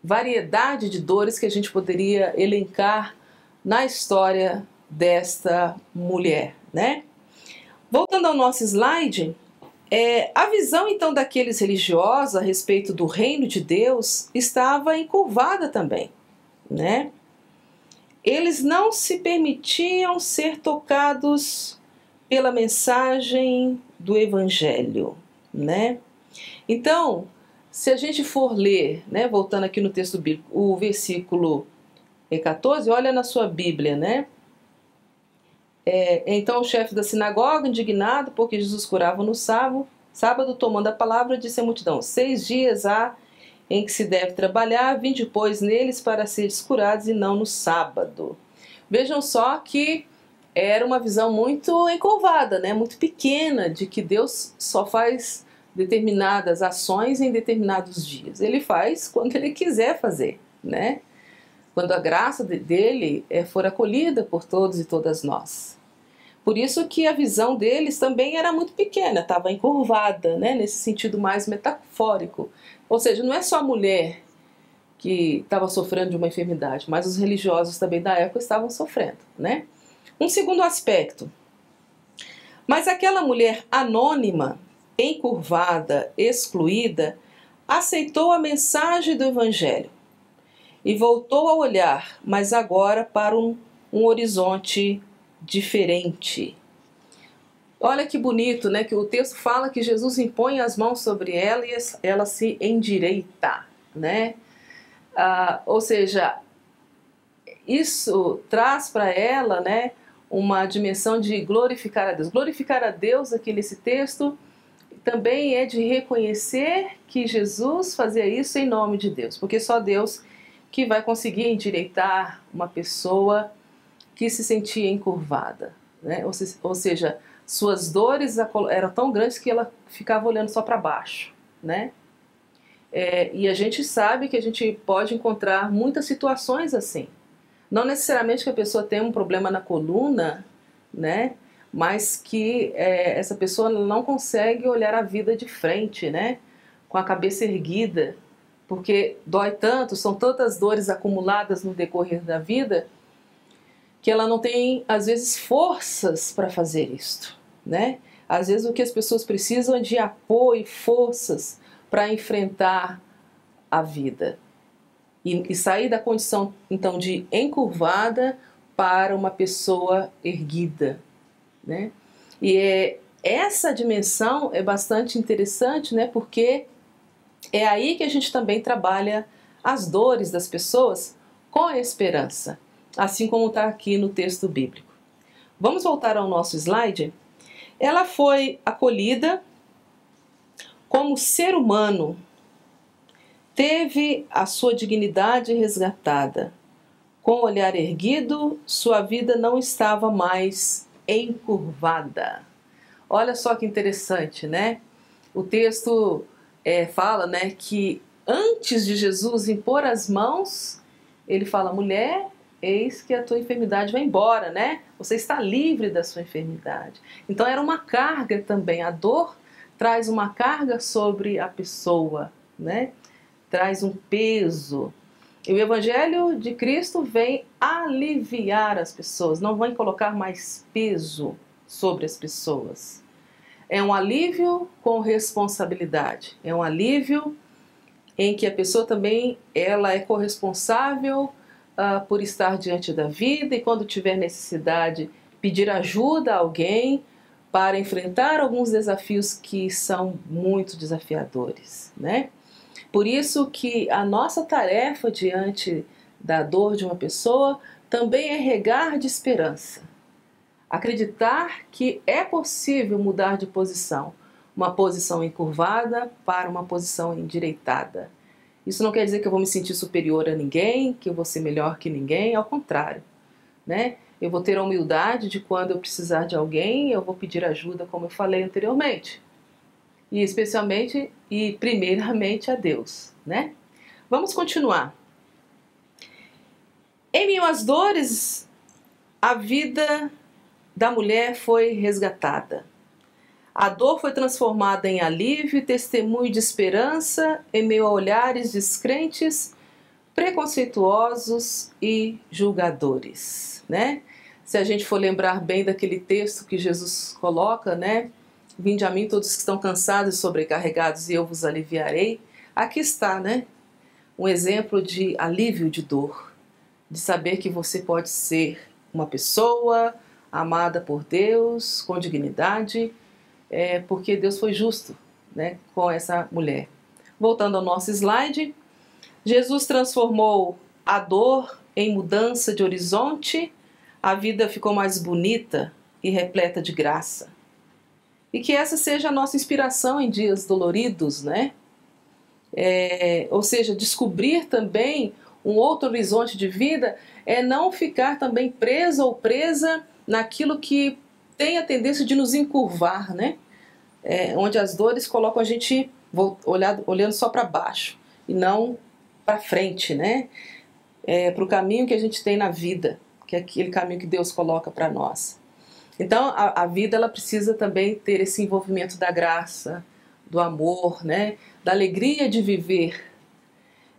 variedade de dores que a gente poderia elencar na história desta mulher, né? Voltando ao nosso slide, a visão então daqueles religiosos a respeito do reino de Deus estava encurvada também, né? Eles não se permitiam ser tocados pela mensagem do Evangelho, né? Então, se a gente for ler, né, voltando aqui no texto bíblico, o versículo 14, olha na sua Bíblia, né? Então o chefe da sinagoga, indignado porque Jesus curava no sábado, tomando a palavra, disse à multidão: 6 dias há em que se deve trabalhar, vinde pois neles para seres curados e não no sábado. Vejam só que era uma visão muito encurvada, né? Muito pequena, de que Deus só faz determinadas ações em determinados dias. Ele faz quando ele quiser fazer, né? Quando a graça dele for acolhida por todos e todas nós. Por isso que a visão deles também era muito pequena, estava encurvada, né? Nesse sentido mais metafórico. Ou seja, não é só a mulher que estava sofrendo de uma enfermidade, mas os religiosos também da época estavam sofrendo, né? Um segundo aspecto. Mas aquela mulher anônima, encurvada, excluída, aceitou a mensagem do Evangelho e voltou a olhar, mas agora para um horizonte diferente. Olha que bonito, né? Que o texto fala que Jesus impõe as mãos sobre ela e ela se endireita, né? Ou seja, isso traz para ela, né, uma dimensão de glorificar a Deus. Glorificar a Deus aqui nesse texto também é de reconhecer que Jesus fazia isso em nome de Deus, porque só Deus que vai conseguir endireitar uma pessoa que se sentia encurvada, né? Ou seja, suas dores eram tão grandes que ela ficava olhando só para baixo, né? E a gente sabe que a gente pode encontrar muitas situações assim. Não necessariamente que a pessoa tenha um problema na coluna, né? Mas que essa pessoa não consegue olhar a vida de frente, né? Com a cabeça erguida, porque dói tanto, são tantas dores acumuladas no decorrer da vida, que ela não tem, às vezes, forças para fazer isto, né? Às vezes o que as pessoas precisam é de apoio, forças para enfrentar a vida. E sair da condição, então, de encurvada para uma pessoa erguida, né? E essa dimensão é bastante interessante, né? Porque é aí que a gente também trabalha as dores das pessoas com a esperança, assim como está aqui no texto bíblico. Vamos voltar ao nosso slide? Ela foi acolhida como ser humano, teve a sua dignidade resgatada. Com o olhar erguido, sua vida não estava mais encurvada. Olha só que interessante, né? O texto fala, né, que antes de Jesus impor as mãos, ele fala: mulher, eis que a tua enfermidade vai embora, né? Você está livre da sua enfermidade. Então era uma carga também. A dor traz uma carga sobre a pessoa, né? Traz um peso. E o Evangelho de Cristo vem aliviar as pessoas, não vem colocar mais peso sobre as pessoas. É um alívio com responsabilidade. É um alívio em que a pessoa também ela é corresponsável por estar diante da vida e quando tiver necessidade pedir ajuda a alguém para enfrentar alguns desafios que são muito desafiadores, né? Por isso que a nossa tarefa diante da dor de uma pessoa também é regar de esperança. Acreditar que é possível mudar de posição, uma posição encurvada para uma posição endireitada. Isso não quer dizer que eu vou me sentir superior a ninguém, que eu vou ser melhor que ninguém, ao contrário, né? Eu vou ter a humildade de quando eu precisar de alguém, eu vou pedir ajuda, como eu falei anteriormente. E especialmente e primeiramente a Deus, né? Vamos continuar. Em meio às dores, a vida da mulher foi resgatada. A dor foi transformada em alívio e testemunho de esperança em meio a olhares descrentes, preconceituosos e julgadores, né? Se a gente for lembrar bem daquele texto que Jesus coloca, né? Vinde a mim todos que estão cansados e sobrecarregados e eu vos aliviarei. Aqui está, né? Um exemplo de alívio de dor, de saber que você pode ser uma pessoa amada por Deus, com dignidade, porque Deus foi justo, né, com essa mulher. Voltando ao nosso slide, Jesus transformou a dor em mudança de horizonte, a vida ficou mais bonita e repleta de graça. E que essa seja a nossa inspiração em dias doloridos, né? Ou seja, descobrir também um outro horizonte de vida é não ficar também preso ou presa naquilo que tem a tendência de nos encurvar, né? Onde as dores colocam a gente olhando só para baixo e não para frente, né? Para o caminho que a gente tem na vida, que é aquele caminho que Deus coloca para nós. Então a vida ela precisa também ter esse envolvimento da graça, do amor, né? Da alegria de viver.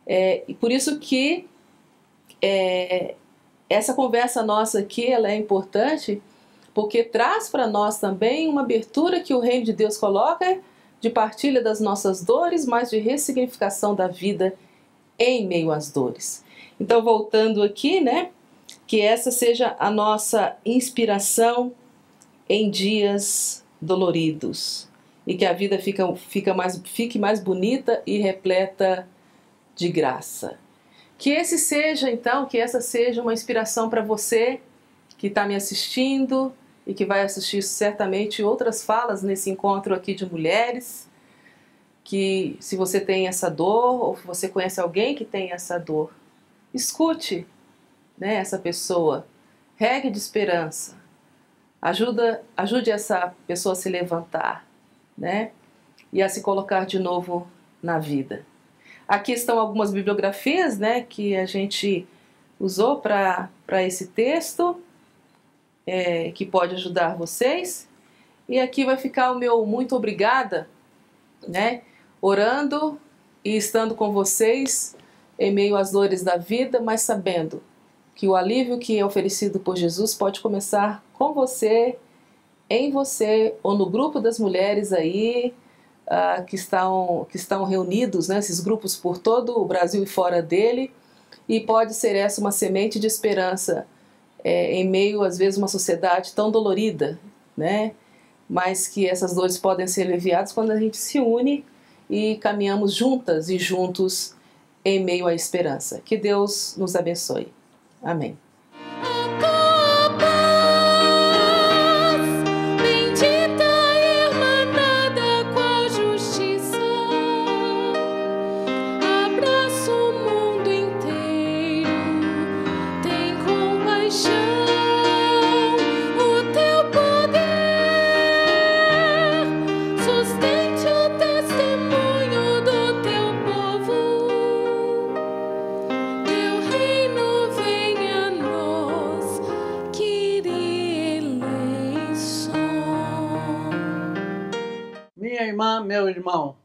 E por isso que essa conversa nossa aqui ela é importante, porque traz para nós também uma abertura que o reino de Deus coloca de partilha das nossas dores, mas de ressignificação da vida em meio às dores. Então, voltando aqui, né, que essa seja a nossa inspiração em dias doloridos e que a vida fique mais bonita e repleta de graça. Que esse seja, então, que essa seja uma inspiração para você que está me assistindo e que vai assistir certamente outras falas nesse encontro aqui de mulheres, que se você tem essa dor ou se você conhece alguém que tem essa dor, escute, né, essa pessoa, regue de esperança, ajude essa pessoa a se levantar, né, e a se colocar de novo na vida. Aqui estão algumas bibliografias, né, que a gente usou para esse texto, que pode ajudar vocês. E aqui vai ficar o meu muito obrigada, né, orando e estando com vocês em meio às dores da vida, mas sabendo que o alívio que é oferecido por Jesus pode começar com você, em você, ou no grupo das mulheres aí, que estão reunidos, né, esses grupos por todo o Brasil e fora dele, e pode ser essa uma semente de esperança em meio, às vezes, uma sociedade tão dolorida, né, mas que essas dores podem ser aliviadas quando a gente se une e caminhamos juntas e juntos em meio à esperança. Que Deus nos abençoe. Amém. Minha irmã, meu irmão,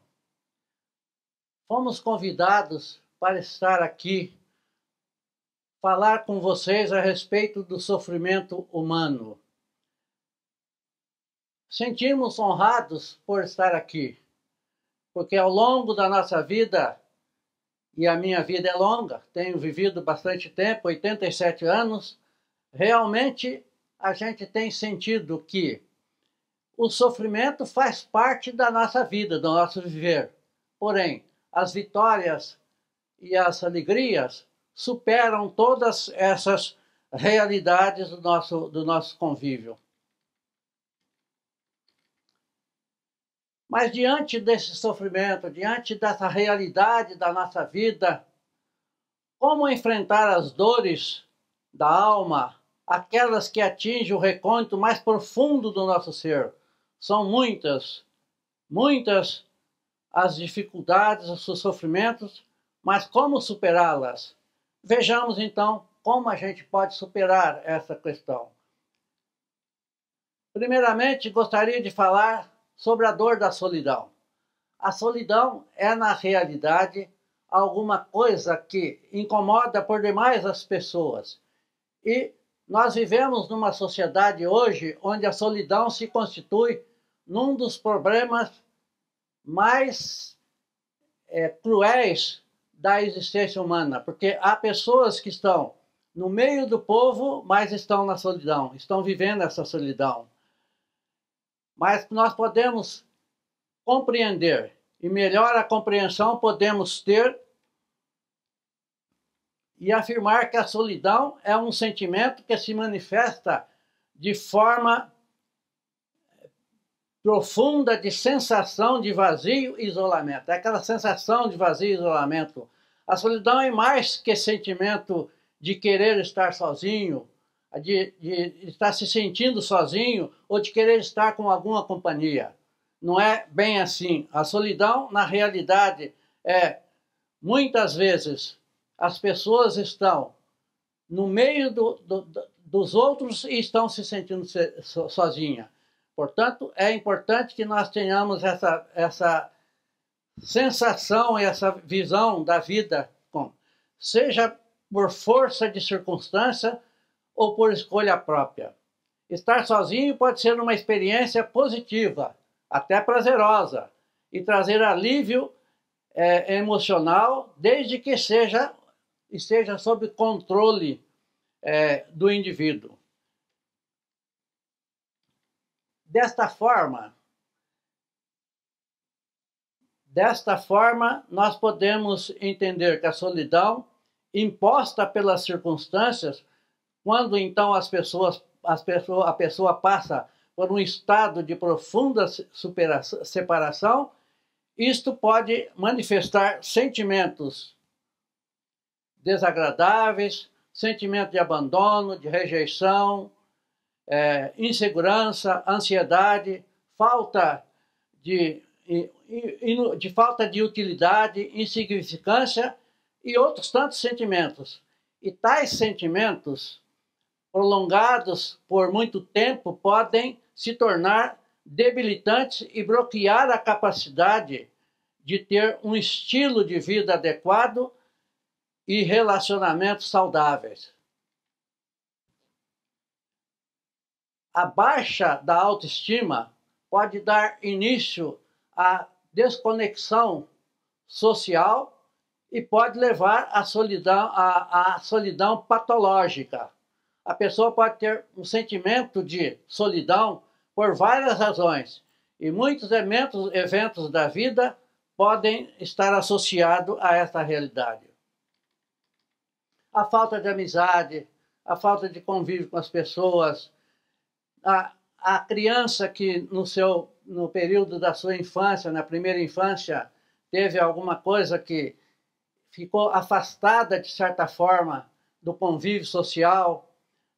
fomos convidados para estar aqui, falar com vocês a respeito do sofrimento humano. Sentimos honrados por estar aqui, porque ao longo da nossa vida, e a minha vida é longa, tenho vivido bastante tempo, 87 anos, realmente a gente tem sentido que o sofrimento faz parte da nossa vida, do nosso viver. Porém, as vitórias e as alegrias superam todas essas realidades do nosso convívio. Mas diante desse sofrimento, diante dessa realidade da nossa vida, como enfrentar as dores da alma, aquelas que atingem o recôndito mais profundo do nosso ser? São muitas, muitas as dificuldades, os sofrimentos, mas como superá-las? Vejamos então como a gente pode superar essa questão. Primeiramente, gostaria de falar sobre a dor da solidão. A solidão é, na realidade, alguma coisa que incomoda por demais as pessoas. E nós vivemos numa sociedade hoje onde a solidão se constitui num dos problemas mais cruéis da existência humana, porque há pessoas que estão no meio do povo, mas estão na solidão, estão vivendo essa solidão. Mas nós podemos compreender, e melhor a compreensão podemos ter e afirmar que a solidão é um sentimento que se manifesta de forma profunda de sensação de vazio e isolamento. É aquela sensação de vazio e isolamento. A solidão é mais que sentimento de querer estar sozinho, de estar se sentindo sozinho ou de querer estar com alguma companhia. Não é bem assim. A solidão, na realidade, muitas vezes as pessoas estão no meio dos outros e estão se sentindo sozinhas. Portanto, é importante que nós tenhamos essa sensação e essa visão da vida, seja por força de circunstância ou por escolha própria. Estar sozinho pode ser uma experiência positiva, até prazerosa, e trazer alívio emocional, desde que esteja sob controle do indivíduo. Desta forma, nós podemos entender que a solidão, imposta pelas circunstâncias, quando então a pessoa passa por um estado de profunda separação, isto pode manifestar sentimentos desagradáveis, sentimento de abandono, de rejeição, insegurança, ansiedade, falta de falta de utilidade, insignificância e outros tantos sentimentos. E tais sentimentos, prolongados por muito tempo, podem se tornar debilitantes e bloquear a capacidade de ter um estilo de vida adequado e relacionamentos saudáveis. A baixa da autoestima pode dar início à desconexão social e pode levar à solidão patológica. A pessoa pode ter um sentimento de solidão por várias razões, e muitos eventos da vida podem estar associados a essa realidade. A falta de amizade, a falta de convívio com as pessoas, a criança que no período da sua infância, na primeira infância, teve alguma coisa que ficou afastada, de certa forma, do convívio social,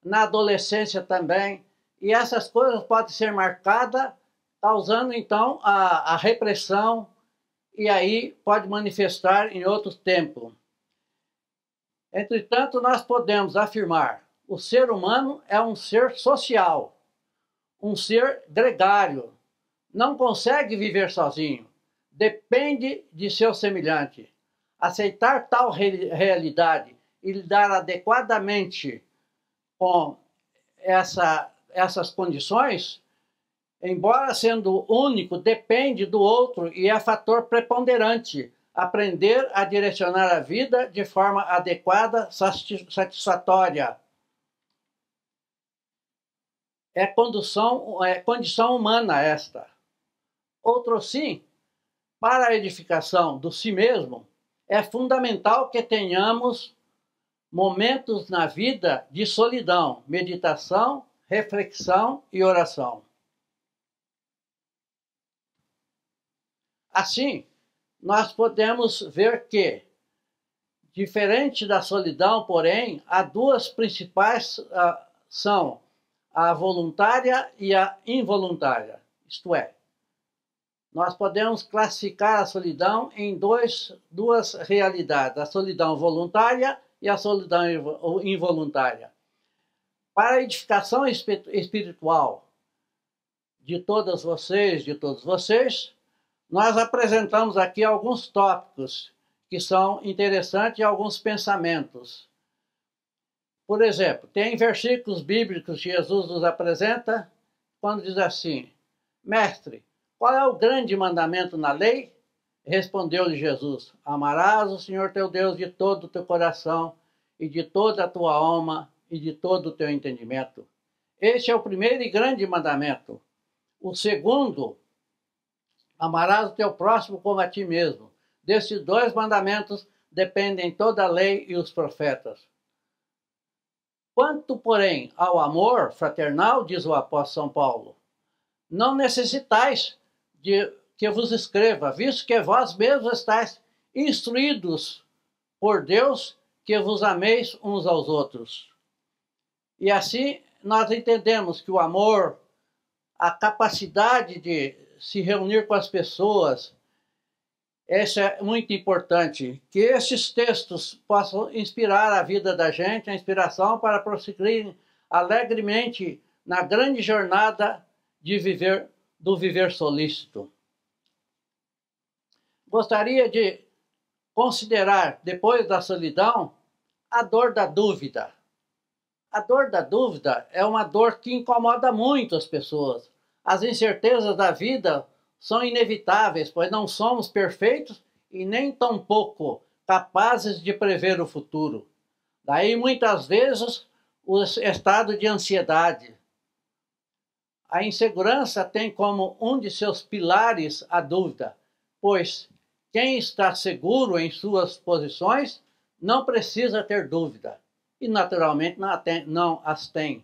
na adolescência também, e essas coisas podem ser marcadas, causando, então, a repressão, e aí pode manifestar em outro tempo. Entretanto, nós podemos afirmar: o ser humano é um ser social, um ser gregário, não consegue viver sozinho, depende de seu semelhante. Aceitar tal realidade e lidar adequadamente com essas condições, embora sendo único, depende do outro e é fator preponderante. Aprender a direcionar a vida de forma adequada, satisfatória. é condição humana esta. Outro sim, para a edificação do si mesmo, é fundamental que tenhamos momentos na vida de solidão, meditação, reflexão e oração. Assim, nós podemos ver que, diferente da solidão, porém, há duas principais são a voluntária e a involuntária. Isto é, nós podemos classificar a solidão em duas realidades, a solidão voluntária e a solidão involuntária. Para a edificação espiritual de todas vocês, de todos vocês, nós apresentamos aqui alguns tópicos que são interessantes e alguns pensamentos. Por exemplo, tem versículos bíblicos que Jesus nos apresenta quando diz assim: Mestre, qual é o grande mandamento na lei? Respondeu-lhe Jesus: amarás o Senhor teu Deus de todo o teu coração e de toda a tua alma e de todo o teu entendimento. Este é o primeiro e grande mandamento. O segundo, amarás o teu próximo como a ti mesmo. Desses dois mandamentos dependem toda a lei e os profetas. Quanto, porém, ao amor fraternal, diz o apóstolo São Paulo, não necessitais de que vos escreva, visto que vós mesmos estáis instruídos por Deus que vos ameis uns aos outros. E assim nós entendemos que o amor, a capacidade de se reunir com as pessoas, isso é muito importante. Que esses textos possam inspirar a vida da gente, a inspiração para prosseguir alegremente na grande jornada do viver solícito. Gostaria de considerar, depois da solidão, a dor da dúvida. A dor da dúvida é uma dor que incomoda muito as pessoas. As incertezas da vida são inevitáveis, pois não somos perfeitos e nem tampouco capazes de prever o futuro. Daí, muitas vezes, o estado de ansiedade. A insegurança tem como um de seus pilares a dúvida, pois quem está seguro em suas posições não precisa ter dúvida e, naturalmente, não as tem.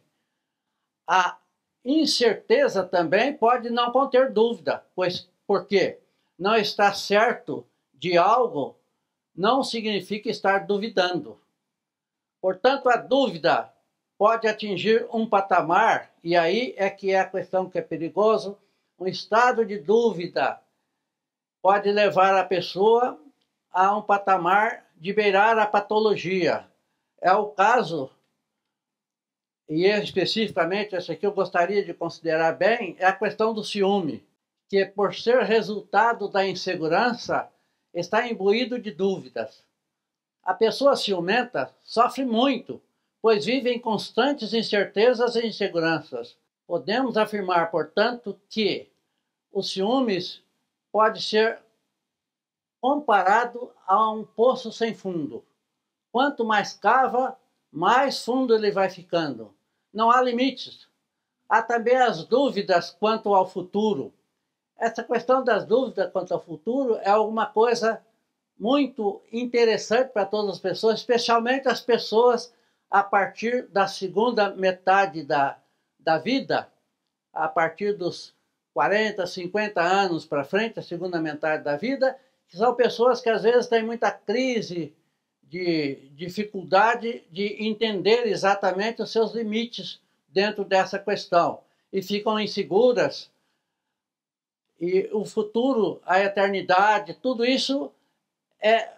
A incerteza também pode não conter dúvida, pois porque não estar certo de algo não significa estar duvidando. Portanto, a dúvida pode atingir um patamar, e aí é que é a questão que é perigoso, um estado de dúvida pode levar a pessoa a um patamar de beirar a patologia. É o caso, e especificamente esse aqui eu gostaria de considerar bem, é a questão do ciúme, que por ser resultado da insegurança, está imbuído de dúvidas. A pessoa ciumenta sofre muito, pois vive em constantes incertezas e inseguranças. Podemos afirmar, portanto, que os ciúmes pode ser comparado a um poço sem fundo. Quanto mais cava, mais fundo ele vai ficando. Não há limites. Há também as dúvidas quanto ao futuro. Essa questão das dúvidas quanto ao futuro é alguma coisa muito interessante para todas as pessoas, especialmente as pessoas a partir da segunda metade da vida, a partir dos 40, 50 anos para frente, a segunda metade da vida, que são pessoas que às vezes têm muita crise de dificuldade de entender exatamente os seus limites dentro dessa questão e ficam inseguras. E o futuro, a eternidade, tudo isso é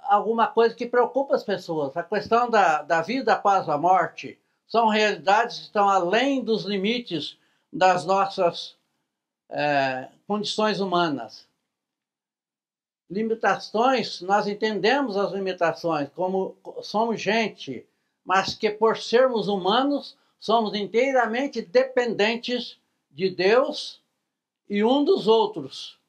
alguma coisa que preocupa as pessoas. A questão da vida após a morte são realidades que estão além dos limites das nossas condições humanas. Limitações, nós entendemos as limitações como somos gente, mas que por sermos humanos, somos inteiramente dependentes de Deus e um dos outros,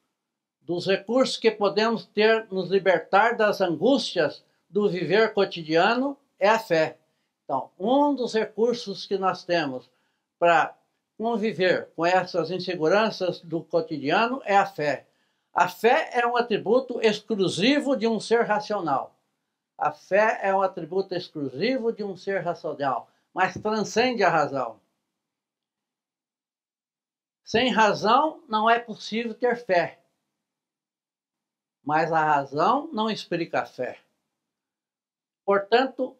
dos recursos que podemos ter nos libertar das angústias do viver cotidiano é a fé. Então, um dos recursos que nós temos para conviver com essas inseguranças do cotidiano é a fé. A fé é um atributo exclusivo de um ser racional. A fé é um atributo exclusivo de um ser racional, mas transcende a razão. Sem razão não é possível ter fé, mas a razão não explica a fé. Portanto,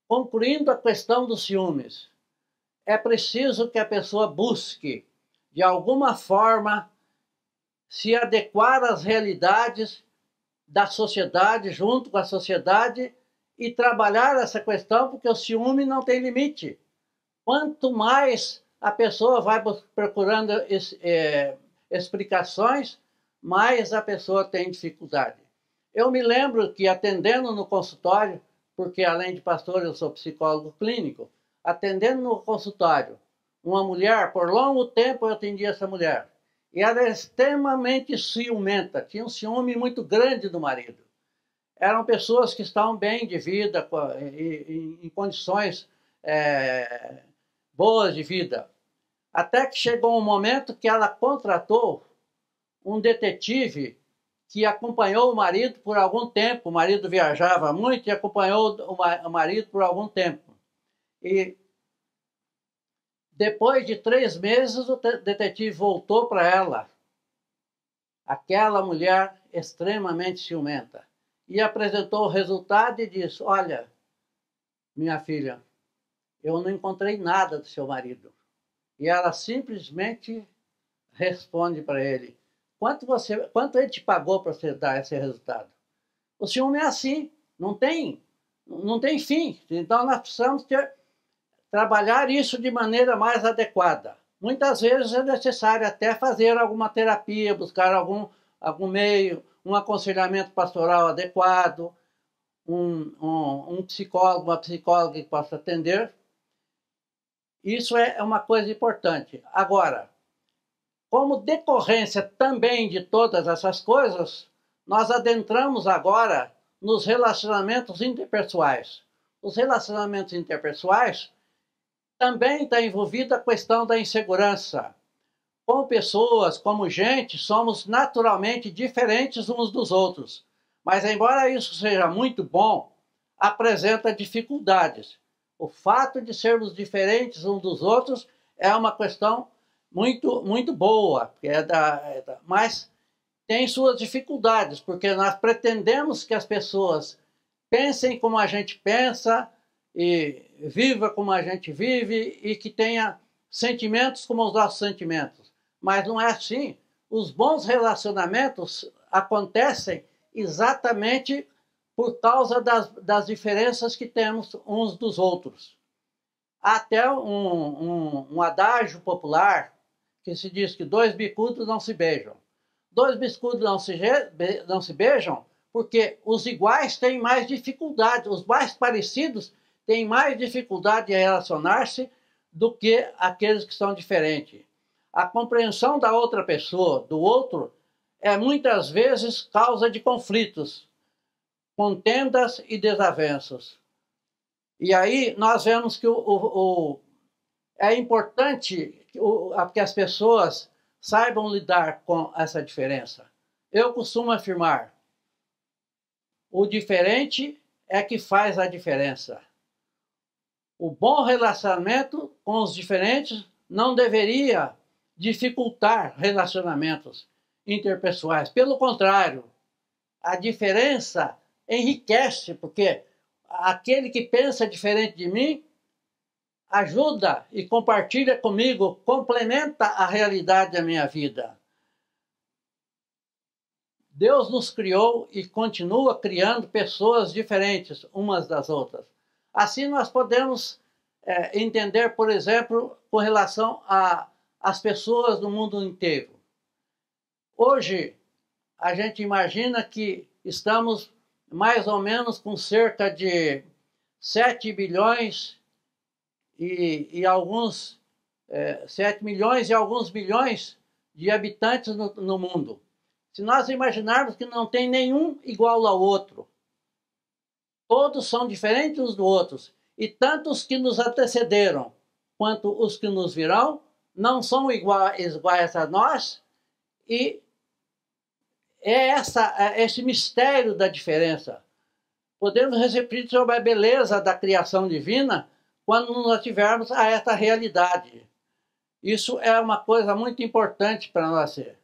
concluindo a questão dos ciúmes, é preciso que a pessoa busque, de alguma forma, se adequar às realidades da sociedade, junto com a sociedade, e trabalhar essa questão, porque o ciúme não tem limite. Quanto mais a pessoa vai procurando explicações, mais a pessoa tem dificuldade. Eu me lembro que, atendendo no consultório, porque além de pastor eu sou psicólogo clínico, atendendo no consultório, uma mulher, por longo tempo eu atendia essa mulher, e ela era extremamente ciumenta, tinha um ciúme muito grande do marido. Eram pessoas que estavam bem de vida, em condições boas de vida. Até que chegou um momento que ela contratou um detetive que acompanhou o marido por algum tempo. O marido viajava muito e acompanhou o marido por algum tempo. E depois de 3 meses, o detetive voltou para ela, aquela mulher extremamente ciumenta, e apresentou o resultado e disse: olha, minha filha, eu não encontrei nada do seu marido. E ela simplesmente responde para ele: quanto ele te pagou para você dar esse resultado? O ciúme é assim, não tem fim. Então nós precisamos trabalhar isso de maneira mais adequada. Muitas vezes é necessário até fazer alguma terapia, buscar algum meio, um aconselhamento pastoral adequado, um psicólogo, uma psicóloga que possa atender. Isso é uma coisa importante. Agora, como decorrência também de todas essas coisas, nós adentramos agora nos relacionamentos interpessoais. Os relacionamentos interpessoais também está envolvida a questão da insegurança. Como pessoas, como gente, somos naturalmente diferentes uns dos outros. Mas, embora isso seja muito bom, apresenta dificuldades. O fato de sermos diferentes uns dos outros é uma questão muito, muito boa, mas tem suas dificuldades, porque nós pretendemos que as pessoas pensem como a gente pensa e viva como a gente vive e que tenha sentimentos como os nossos sentimentos. Mas não é assim. Os bons relacionamentos acontecem exatamente por causa das diferenças que temos uns dos outros. Há até um adágio popular que se diz que 2 bicudos não se beijam. 2 bicudos não se beijam porque os iguais têm mais dificuldade, os mais parecidos têm mais dificuldade em relacionar-se do que aqueles que são diferentes. A compreensão da outra pessoa, do outro, é muitas vezes causa de conflitos, contendas e desavenças. E aí nós vemos que é importante que as pessoas saibam lidar com essa diferença. Eu costumo afirmar: o diferente é que faz a diferença. O bom relacionamento com os diferentes não deveria dificultar relacionamentos interpessoais. Pelo contrário, a diferença enriquece, porque aquele que pensa diferente de mim ajuda e compartilha comigo, complementa a realidade da minha vida. Deus nos criou e continua criando pessoas diferentes umas das outras. Assim nós podemos entender, por exemplo, com relação às pessoas do mundo inteiro. Hoje, a gente imagina que estamos mais ou menos com cerca de 7 bilhões e alguns 7 milhões e alguns bilhões de habitantes no mundo. Se nós imaginarmos que não tem nenhum igual ao outro, todos são diferentes uns dos outros, e tanto os que nos antecederam quanto os que nos virão não são iguais a nós, e é esse mistério da diferença. Podemos refletir sobre a beleza da criação divina quando nós tivermos a essa realidade. Isso é uma coisa muito importante para nós ser.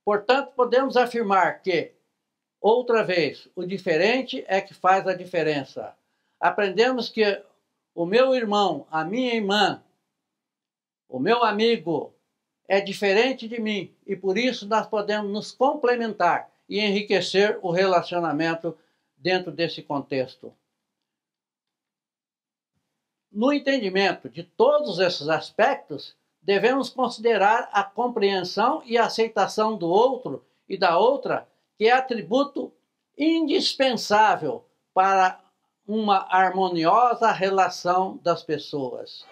Portanto, podemos afirmar que, outra vez, o diferente é que faz a diferença. Aprendemos que o meu irmão, a minha irmã, o meu amigo é diferente de mim e por isso nós podemos nos complementar e enriquecer o relacionamento dentro desse contexto. No entendimento de todos esses aspectos, devemos considerar a compreensão e a aceitação do outro e da outra, que é atributo indispensável para uma harmoniosa relação das pessoas.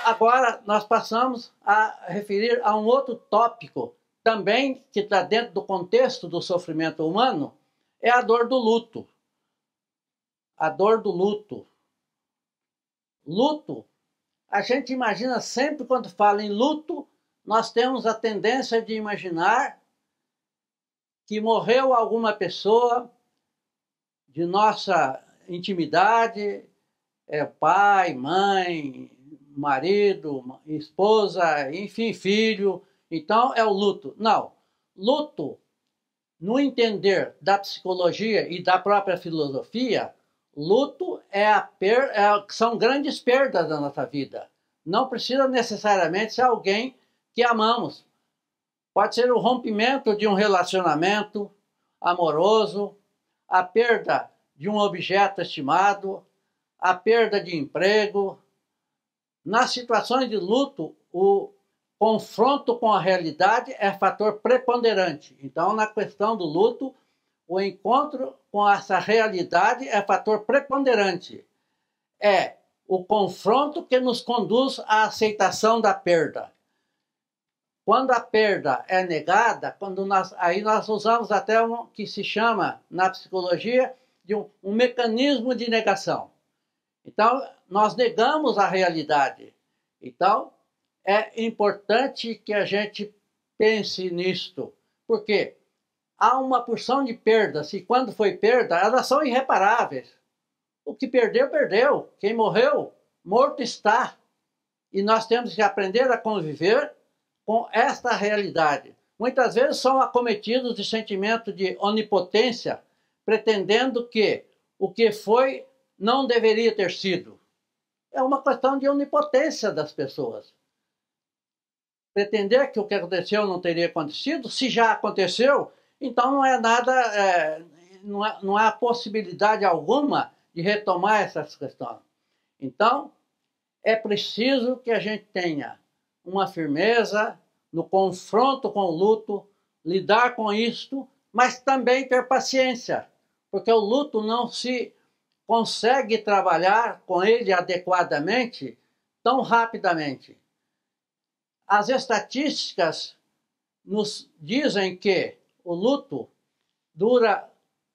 Agora, nós passamos a referir a um outro tópico, também que está dentro do contexto do sofrimento humano, é a dor do luto. A dor do luto. Luto, a gente imagina sempre quando fala em luto, nós temos a tendência de imaginar que morreu alguma pessoa de nossa intimidade, pai, mãe, marido, esposa, enfim, filho. Então é o luto. Não. Luto, no entender da psicologia e da própria filosofia, luto são grandes perdas da nossa vida. Não precisa necessariamente ser alguém que amamos. Pode ser o rompimento de um relacionamento amoroso, a perda de um objeto estimado, a perda de emprego. Nas situações de luto, o confronto com a realidade é fator preponderante. Então, na questão do luto, o encontro com essa realidade é fator preponderante. É o confronto que nos conduz à aceitação da perda. quando a perda é negada, aí nós usamos até um que se chama, na psicologia, de um mecanismo de negação. Então, nós negamos a realidade. Então, é importante que a gente pense nisto. Por quê? Há uma porção de perdas, e quando foi perda, elas são irreparáveis. O que perdeu, perdeu. Quem morreu, morto está. E nós temos que aprender a conviver com esta realidade. Muitas vezes são acometidos de sentimento de onipotência, pretendendo que o que foi não deveria ter sido. É uma questão de onipotência das pessoas. Pretender que o que aconteceu não teria acontecido, se já aconteceu, então não é nada, não há possibilidade alguma de retomar essas questões. Então, é preciso que a gente tenha uma firmeza no confronto com o luto, lidar com isto, mas também ter paciência, porque o luto não se consegue trabalhar com ele adequadamente tão rapidamente. As estatísticas nos dizem que o luto dura,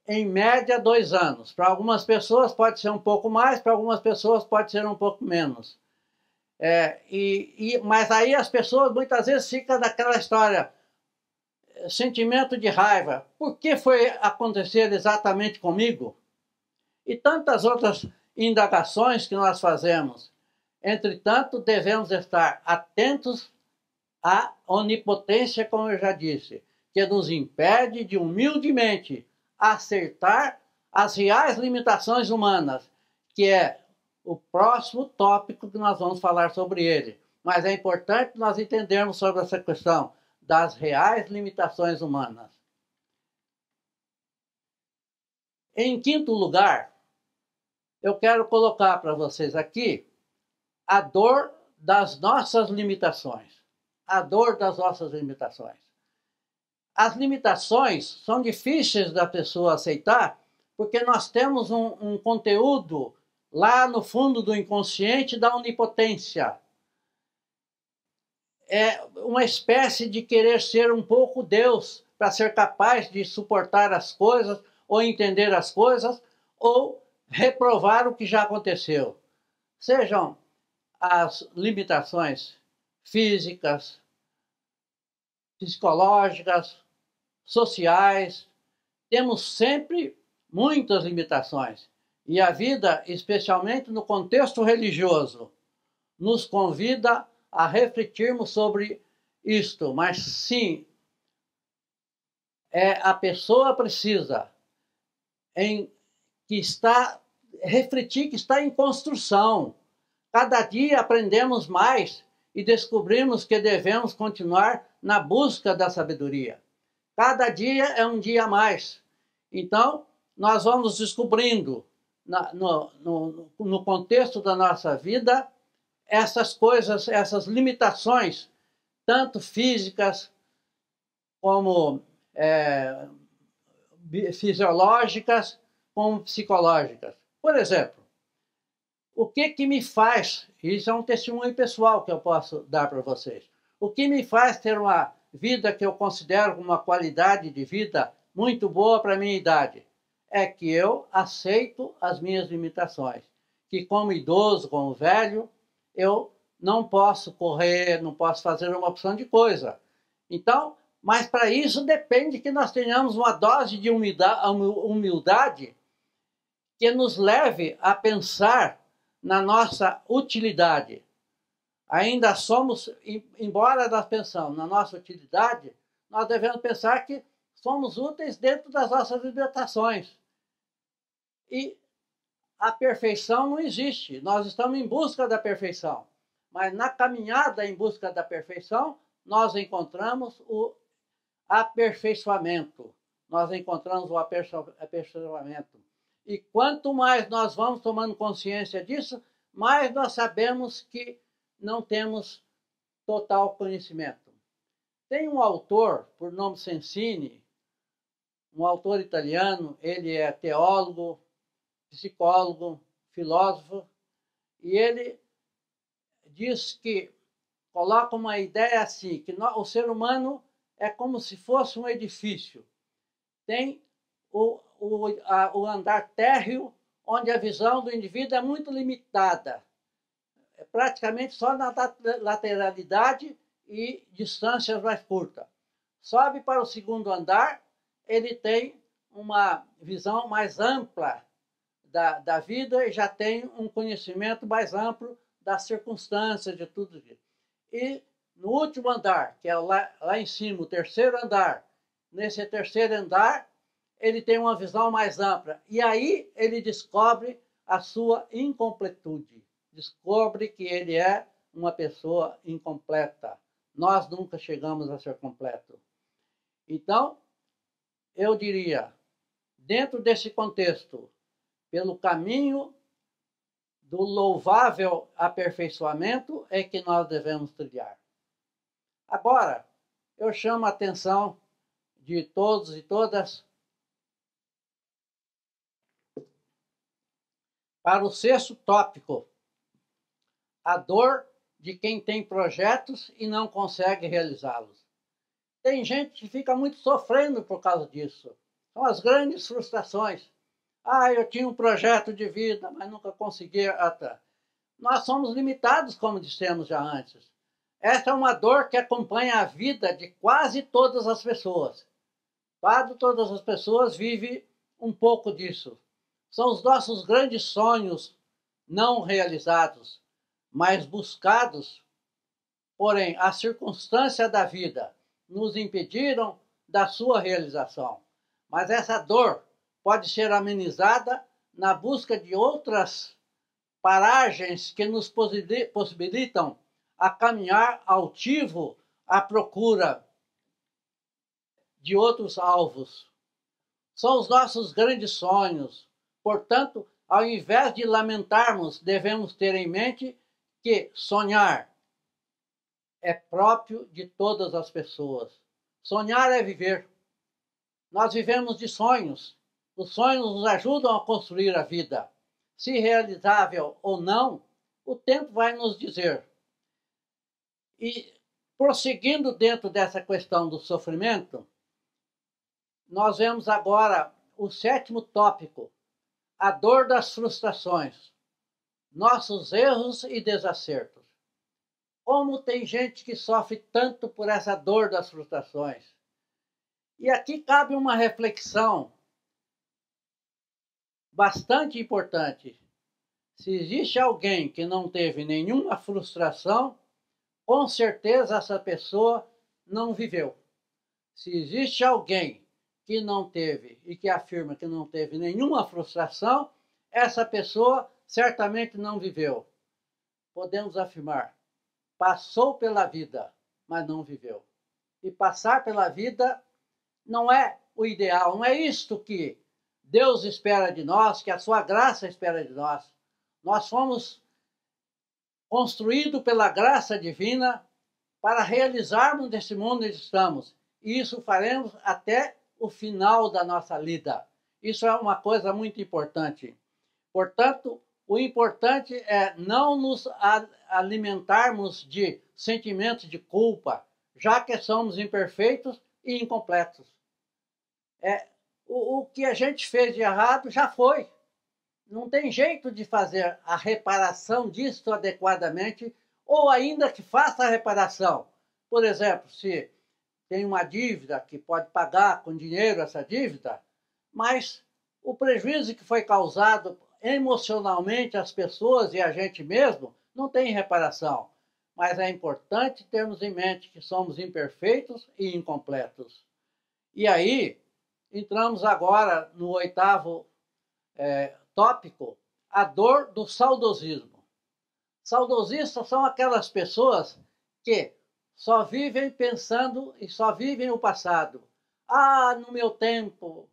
em média, 2 anos. Para algumas pessoas pode ser um pouco mais, para algumas pessoas pode ser um pouco menos. Mas aí as pessoas muitas vezes ficam naquela história, sentimento de raiva. Por que foi acontecer exatamente comigo? E tantas outras indagações que nós fazemos. Entretanto, devemos estar atentos à onipotência, como eu já disse, que nos impede de humildemente acertar as reais limitações humanas, que é o próximo tópico que nós vamos falar sobre ele. Mas é importante nós entendermos sobre essa questão das reais limitações humanas. Em quinto lugar, eu quero colocar para vocês aqui a dor das nossas limitações. A dor das nossas limitações. As limitações são difíceis da pessoa aceitar, porque nós temos um conteúdo lá no fundo do inconsciente da onipotência. É uma espécie de querer ser um pouco Deus, para ser capaz de suportar as coisas, ou entender as coisas, ou reprovar o que já aconteceu. Sejam as limitações físicas, psicológicas, sociais, temos sempre muitas limitações. E a vida, especialmente no contexto religioso, nos convida a refletirmos sobre isto. Mas sim, a pessoa precisa refletir que está em construção. Cada dia aprendemos mais e descobrimos que devemos continuar na busca da sabedoria. Cada dia é um dia a mais. Então, nós vamos descobrindo no contexto da nossa vida essas coisas, essas limitações, tanto físicas como fisiológicas, como psicológicas. Por exemplo, o que me faz, isso é um testemunho pessoal que eu posso dar para vocês, o que me faz ter uma vida que eu considero uma qualidade de vida muito boa para a minha idade, é que eu aceito as minhas limitações, que como idoso, como velho, eu não posso correr, não posso fazer uma opção de coisa. Então, mas para isso depende que nós tenhamos uma dose de humildade que nos leve a pensar na nossa utilidade. Ainda somos, embora nós pensamos na nossa utilidade, nós devemos pensar que somos úteis dentro das nossas limitações. E a perfeição não existe. Nós estamos em busca da perfeição. Mas na caminhada em busca da perfeição, nós encontramos o aperfeiçoamento. Nós encontramos o aperfeiçoamento. E quanto mais nós vamos tomando consciência disso, mais nós sabemos que não temos total conhecimento. Tem um autor, por nome Sensini, um autor italiano, ele é teólogo, psicólogo, filósofo, e ele diz que coloca uma ideia assim, que o ser humano é como se fosse um edifício. Tem o andar térreo, onde a visão do indivíduo é muito limitada. É praticamente só na lateralidade e distâncias mais curtas. Sobe para o segundo andar, ele tem uma visão mais ampla da vida e já tem um conhecimento mais amplo das circunstâncias, de tudo isso. E no último andar, que é lá em cima, o terceiro andar, nesse terceiro andar, ele tem uma visão mais ampla. E aí ele descobre a sua incompletude. Descobre que ele é uma pessoa incompleta. Nós nunca chegamos a ser completo. Então, eu diria, dentro desse contexto, pelo caminho do louvável aperfeiçoamento é que nós devemos trilhar. Agora, eu chamo a atenção de todos e todas para o sexto tópico, a dor de quem tem projetos e não consegue realizá-los. Tem gente que fica muito sofrendo por causa disso. São as grandes frustrações. Eu tinha um projeto de vida, mas nunca consegui. Nós somos limitados, como dissemos já antes. Essa é uma dor que acompanha a vida de quase todas as pessoas. Quase todas as pessoas vivem um pouco disso. São os nossos grandes sonhos não realizados, mas buscados. Porém, as circunstâncias da vida nos impediram da sua realização. Mas essa dor pode ser amenizada na busca de outras paragens que nos possibilitam a caminhar altivo à procura de outros alvos. São os nossos grandes sonhos. Portanto, ao invés de lamentarmos, devemos ter em mente que sonhar é próprio de todas as pessoas. Sonhar é viver. Nós vivemos de sonhos. Os sonhos nos ajudam a construir a vida. Se realizável ou não, o tempo vai nos dizer. E, prosseguindo dentro dessa questão do sofrimento, nós vemos agora o sétimo tópico, a dor das frustrações, nossos erros e desacertos. Como tem gente que sofre tanto por essa dor das frustrações? E aqui cabe uma reflexão bastante importante. Se existe alguém que não teve nenhuma frustração, com certeza essa pessoa não viveu. Se existe alguém que não teve e que afirma que não teve nenhuma frustração, essa pessoa certamente não viveu. Podemos afirmar, passou pela vida, mas não viveu. E passar pela vida não é o ideal, não é isto que Deus espera de nós, que a sua graça espera de nós. Nós fomos construídos pela graça divina para realizarmos nesse mundo onde estamos. E isso faremos até o final da nossa lida. Isso é uma coisa muito importante. Portanto, o importante é não nos alimentarmos de sentimentos de culpa, já que somos imperfeitos e incompletos. O que a gente fez de errado já foi. Não tem jeito de fazer a reparação disso adequadamente, ou ainda que faça a reparação. Por exemplo, se tem uma dívida que pode pagar com dinheiro essa dívida, mas o prejuízo que foi causado emocionalmente às pessoas e a gente mesmo não tem reparação. Mas é importante termos em mente que somos imperfeitos e incompletos. E aí, entramos agora no oitavo tópico, a dor do saudosismo. Saudosistas são aquelas pessoas que só vivem pensando e só vivem o passado. No meu tempo,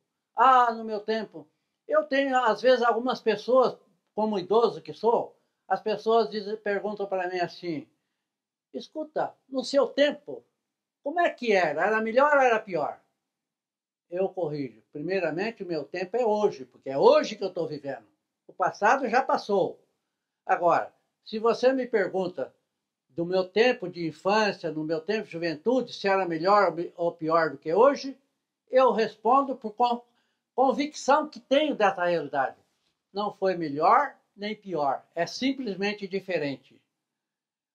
no meu tempo. Eu tenho, às vezes, algumas pessoas, como idoso que sou, as pessoas perguntam para mim assim, escuta, no seu tempo, como é que era? Era melhor ou era pior? Eu corrijo. Primeiramente, o meu tempo é hoje, porque é hoje que eu estou vivendo. O passado já passou. Agora, se você me pergunta, do meu tempo de infância, no meu tempo de juventude, se era melhor ou pior do que hoje, eu respondo por convicção que tenho dessa realidade. Não foi melhor nem pior, é simplesmente diferente.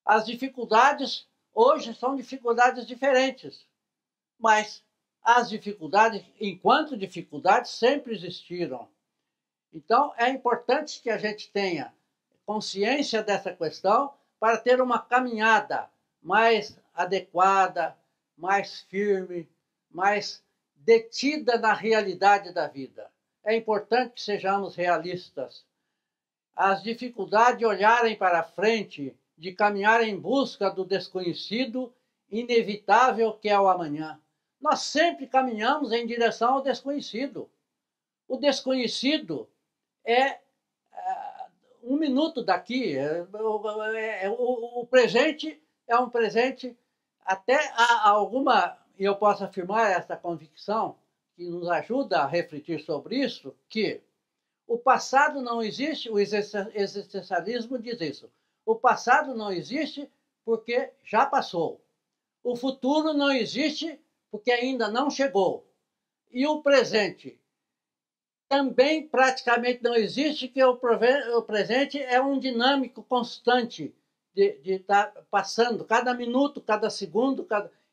As dificuldades hoje são dificuldades diferentes, mas as dificuldades, enquanto dificuldades, sempre existiram. Então, é importante que a gente tenha consciência dessa questão para ter uma caminhada mais adequada, mais firme, mais detida na realidade da vida. É importante que sejamos realistas. As dificuldades de olharem para frente, de caminhar em busca do desconhecido, inevitável que é o amanhã. Nós sempre caminhamos em direção ao desconhecido. O desconhecido é um minuto daqui. O presente é um presente. Até há alguma, e eu posso afirmar essa convicção, que nos ajuda a refletir sobre isso, que o passado não existe, o existencialismo diz isso. O passado não existe porque já passou. O futuro não existe porque ainda não chegou. E o presente também praticamente não existe, porque o presente é um dinâmico constante de estar passando, cada minuto, cada segundo.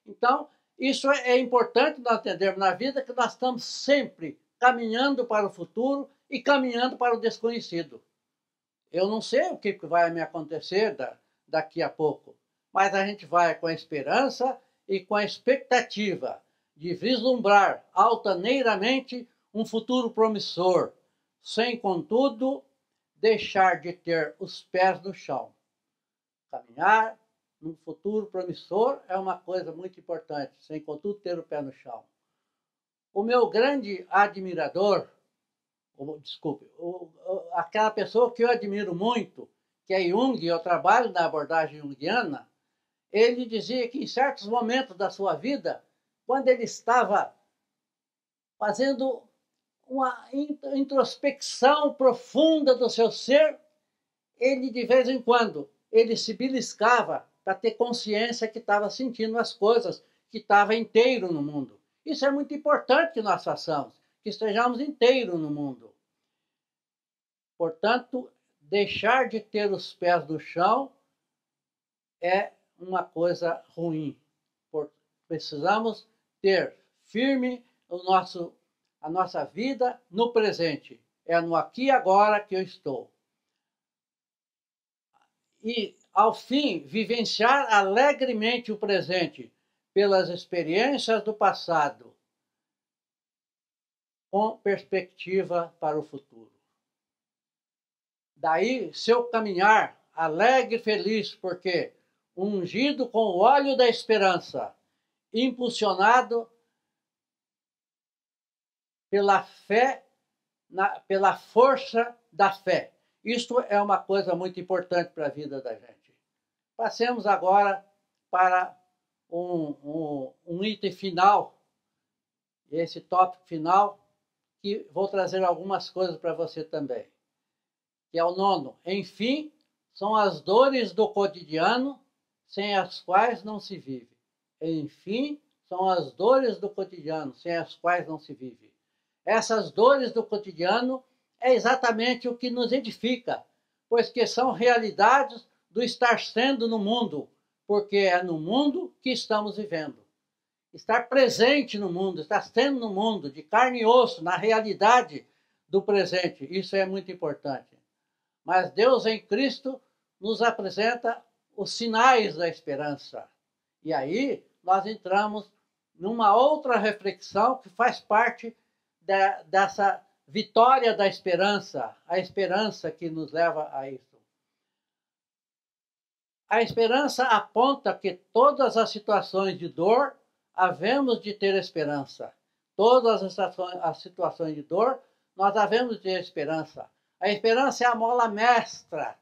Então, isso é importante nós entendermos na vida, que nós estamos sempre caminhando para o futuro e caminhando para o desconhecido. Eu não sei o que vai me acontecer daqui a pouco, mas a gente vai com a esperança e com a expectativa de vislumbrar altaneiramente um futuro promissor, sem, contudo, deixar de ter os pés no chão. Caminhar num futuro promissor é uma coisa muito importante, sem, contudo, ter o pé no chão. O meu grande admirador, aquela pessoa que eu admiro muito, que é Jung, eu trabalho na abordagem junguiana, ele dizia que em certos momentos da sua vida, quando ele estava fazendo uma introspecção profunda do seu ser, ele, de vez em quando, ele se beliscava para ter consciência que estava sentindo as coisas, que estava inteiro no mundo. Isso é muito importante que nós façamos, que estejamos inteiros no mundo. Portanto, deixar de ter os pés no chão é uma coisa ruim. Precisamos ter firme a nossa vida no presente. É no aqui e agora que eu estou. E, ao fim, vivenciar alegremente o presente pelas experiências do passado, com perspectiva para o futuro. Daí, seu caminhar alegre e feliz, porque ungido com o óleo da esperança, impulsionado pela fé, pela força da fé. Isto é uma coisa muito importante para a vida da gente. Passemos agora para um item final, esse tópico final, que vou trazer algumas coisas para você também. Que é o 9. Enfim, são as dores do cotidiano sem as quais não se vive. Enfim, são as dores do cotidiano sem as quais não se vive. Essas dores do cotidiano é exatamente o que nos edifica, pois que são realidades do estar sendo no mundo, porque é no mundo que estamos vivendo. Estar presente no mundo, estar sendo no mundo, de carne e osso, na realidade do presente, isso é muito importante. Mas Deus em Cristo nos apresenta os sinais da esperança. E aí nós entramos numa outra reflexão que faz parte dessa vitória da esperança, a esperança que nos leva a isso. A esperança aponta que todas as situações de dor havemos de ter esperança. Todas as situações de dor nós havemos de ter esperança. A esperança é a mola mestra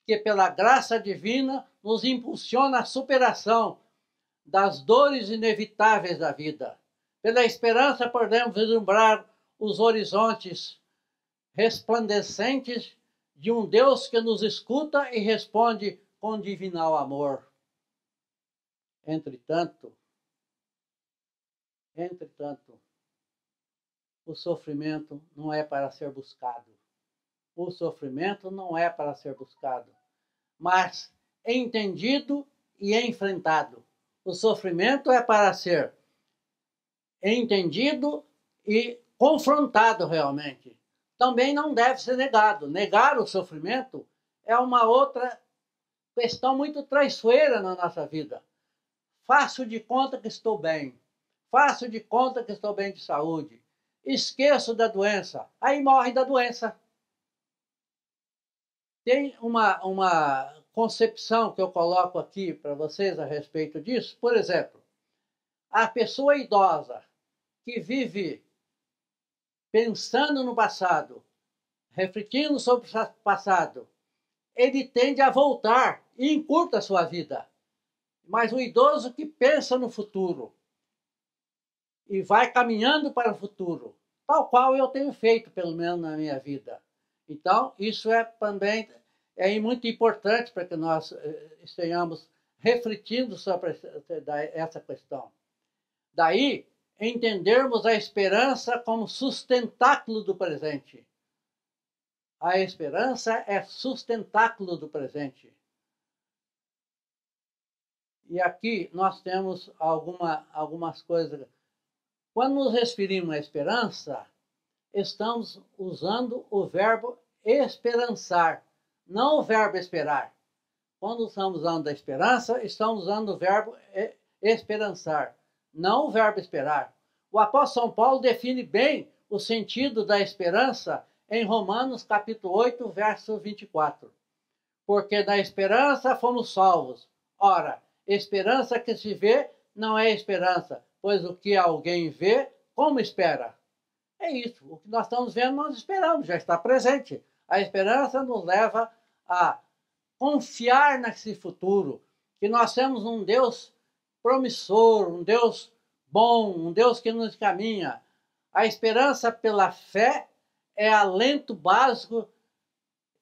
que, pela graça divina, nos impulsiona à superação das dores inevitáveis da vida. Pela esperança podemos vislumbrar os horizontes resplandecentes de um Deus que nos escuta e responde com divinal amor. Entretanto, o sofrimento não é para ser buscado. O sofrimento não é para ser buscado, mas entendido e enfrentado. O sofrimento é para ser entendido e confrontado realmente. Também não deve ser negado. Negar o sofrimento é uma outra questão muito traiçoeira na nossa vida. Faço de conta que estou bem. Faço de conta que estou bem de saúde. Esqueço da doença. Aí morre da doença. Tem uma concepção que eu coloco aqui para vocês a respeito disso. Por exemplo, a pessoa idosa que vive pensando no passado, refletindo sobre o passado, ele tende a voltar e encurta a sua vida. Mas o idoso que pensa no futuro e vai caminhando para o futuro, tal qual eu tenho feito, pelo menos na minha vida. Então, isso também é muito importante para que nós estejamos refletindo sobre essa questão. Daí, entendermos a esperança como sustentáculo do presente. A esperança é sustentáculo do presente. E aqui nós temos algumas coisas. Quando nos referimos à esperança, estamos usando o verbo esperançar, não o verbo esperar. Quando estamos usando a esperança, estamos usando o verbo esperançar, não o verbo esperar. O apóstolo São Paulo define bem o sentido da esperança em Romanos capítulo 8, verso 24. Porque na esperança fomos salvos. Ora, esperança que se vê não é esperança, pois o que alguém vê, como espera? É isso. O que nós estamos vendo, nós esperamos, já está presente. A esperança nos leva a confiar nesse futuro, que nós temos um Deus promissor, um Deus bom, um Deus que nos caminha. A esperança pela fé é alento básico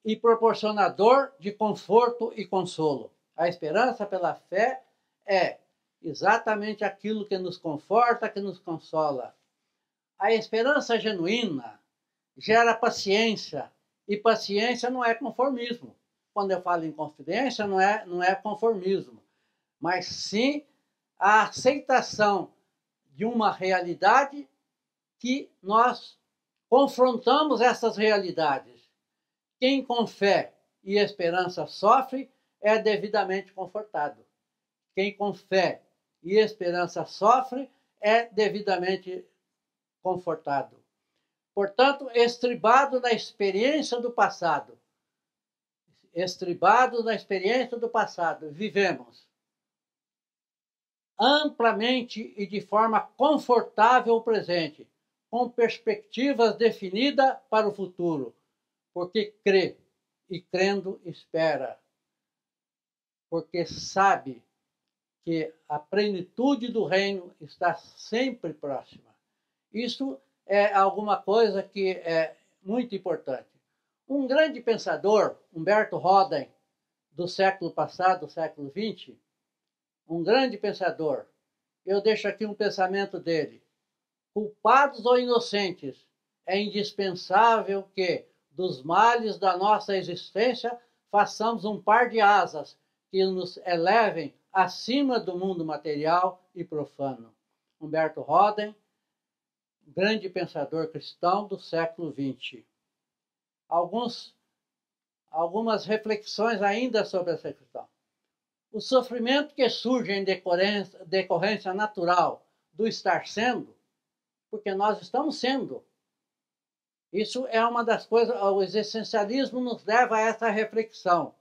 e proporcionador de conforto e consolo. A esperança pela fé é exatamente aquilo que nos conforta, que nos consola. A esperança genuína gera paciência, e paciência não é conformismo. Quando eu falo em confidência, não é conformismo, mas sim a aceitação de uma realidade que nós confrontamos essas realidades. Quem com fé e esperança sofre é devidamente confortado. Quem com fé e esperança sofre é devidamente confortado. Portanto, estribado na experiência do passado, vivemos amplamente e de forma confortável o presente, com perspectivas definidas para o futuro, porque crê e crendo espera, porque sabe que a plenitude do reino está sempre próxima. Isso é alguma coisa que é muito importante. Um grande pensador, Humberto Roden, do século passado, século XX, um grande pensador, eu deixo aqui um pensamento dele. Culpados ou inocentes, é indispensável que, dos males da nossa existência, façamos um par de asas que nos elevem acima do mundo material e profano. Humberto Roden, grande pensador cristão do século XX. Algumas reflexões ainda sobre essa questão. O sofrimento que surge em decorrência natural do estar sendo, porque nós estamos sendo. Isso é uma das coisas, o existencialismo nos leva a essa reflexão.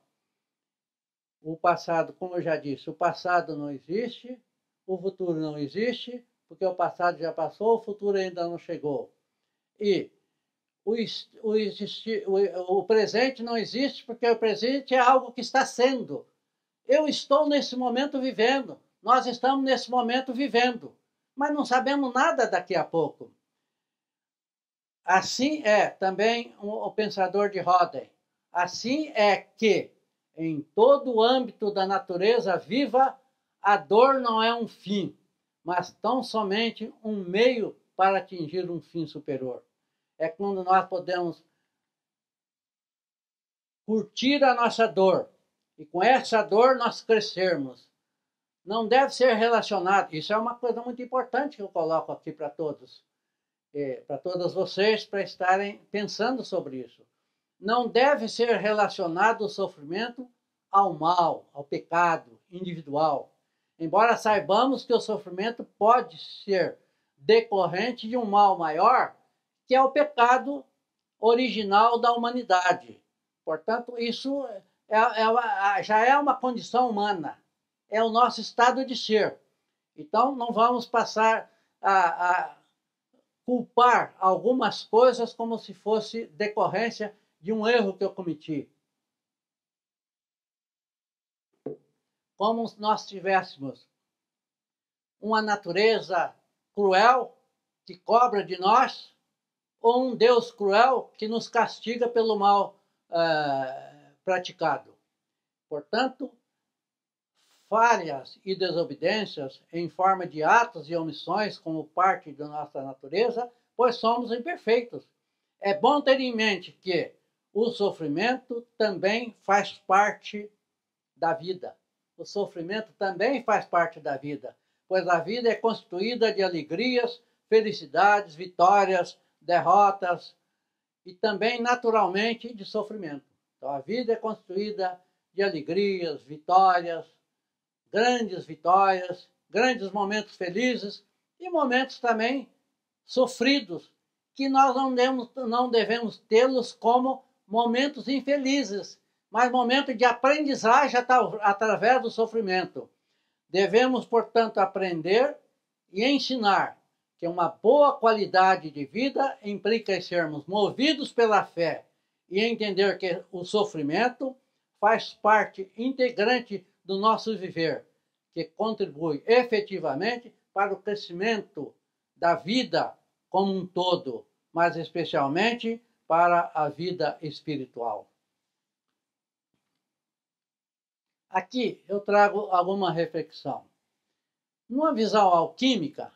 O passado, como eu já disse, o passado não existe, o futuro não existe, porque o passado já passou, o futuro ainda não chegou. E o presente não existe, porque o presente é algo que está sendo. Eu estou nesse momento vivendo, nós estamos nesse momento vivendo, mas não sabemos nada daqui a pouco. Assim é também o pensador de Roden. Assim é que, em todo o âmbito da natureza viva, a dor não é um fim, mas tão somente um meio para atingir um fim superior. É quando nós podemos curtir a nossa dor e com essa dor nós crescermos. Não deve ser relacionado, isso é uma coisa muito importante que eu coloco aqui para todos, para todas vocês, para estarem pensando sobre isso. Não deve ser relacionado o sofrimento ao mal, ao pecado individual. Embora saibamos que o sofrimento pode ser decorrente de um mal maior, que é o pecado original da humanidade. Portanto, isso já é uma condição humana, é o nosso estado de ser. Então, não vamos passar a culpar algumas coisas como se fosse decorrência de um erro que eu cometi. Como se nós tivéssemos uma natureza cruel que cobra de nós, ou um Deus cruel que nos castiga pelo mal praticado. Portanto, falhas e desobediências em forma de atos e omissões como parte da nossa natureza, pois somos imperfeitos. É bom ter em mente que o sofrimento também faz parte da vida. O sofrimento também faz parte da vida, pois a vida é constituída de alegrias, felicidades, vitórias, derrotas e também, naturalmente, de sofrimento. Então, a vida é constituída de alegrias, vitórias, grandes momentos felizes e momentos também sofridos, que nós não devemos tê-los como momentos infelizes, mas momentos de aprendizagem através do sofrimento. Devemos, portanto, aprender e ensinar que uma boa qualidade de vida implica em sermos movidos pela fé e entender que o sofrimento faz parte integrante do nosso viver, que contribui efetivamente para o crescimento da vida como um todo, mas especialmente para a vida espiritual. Aqui eu trago alguma reflexão. Numa visão alquímica,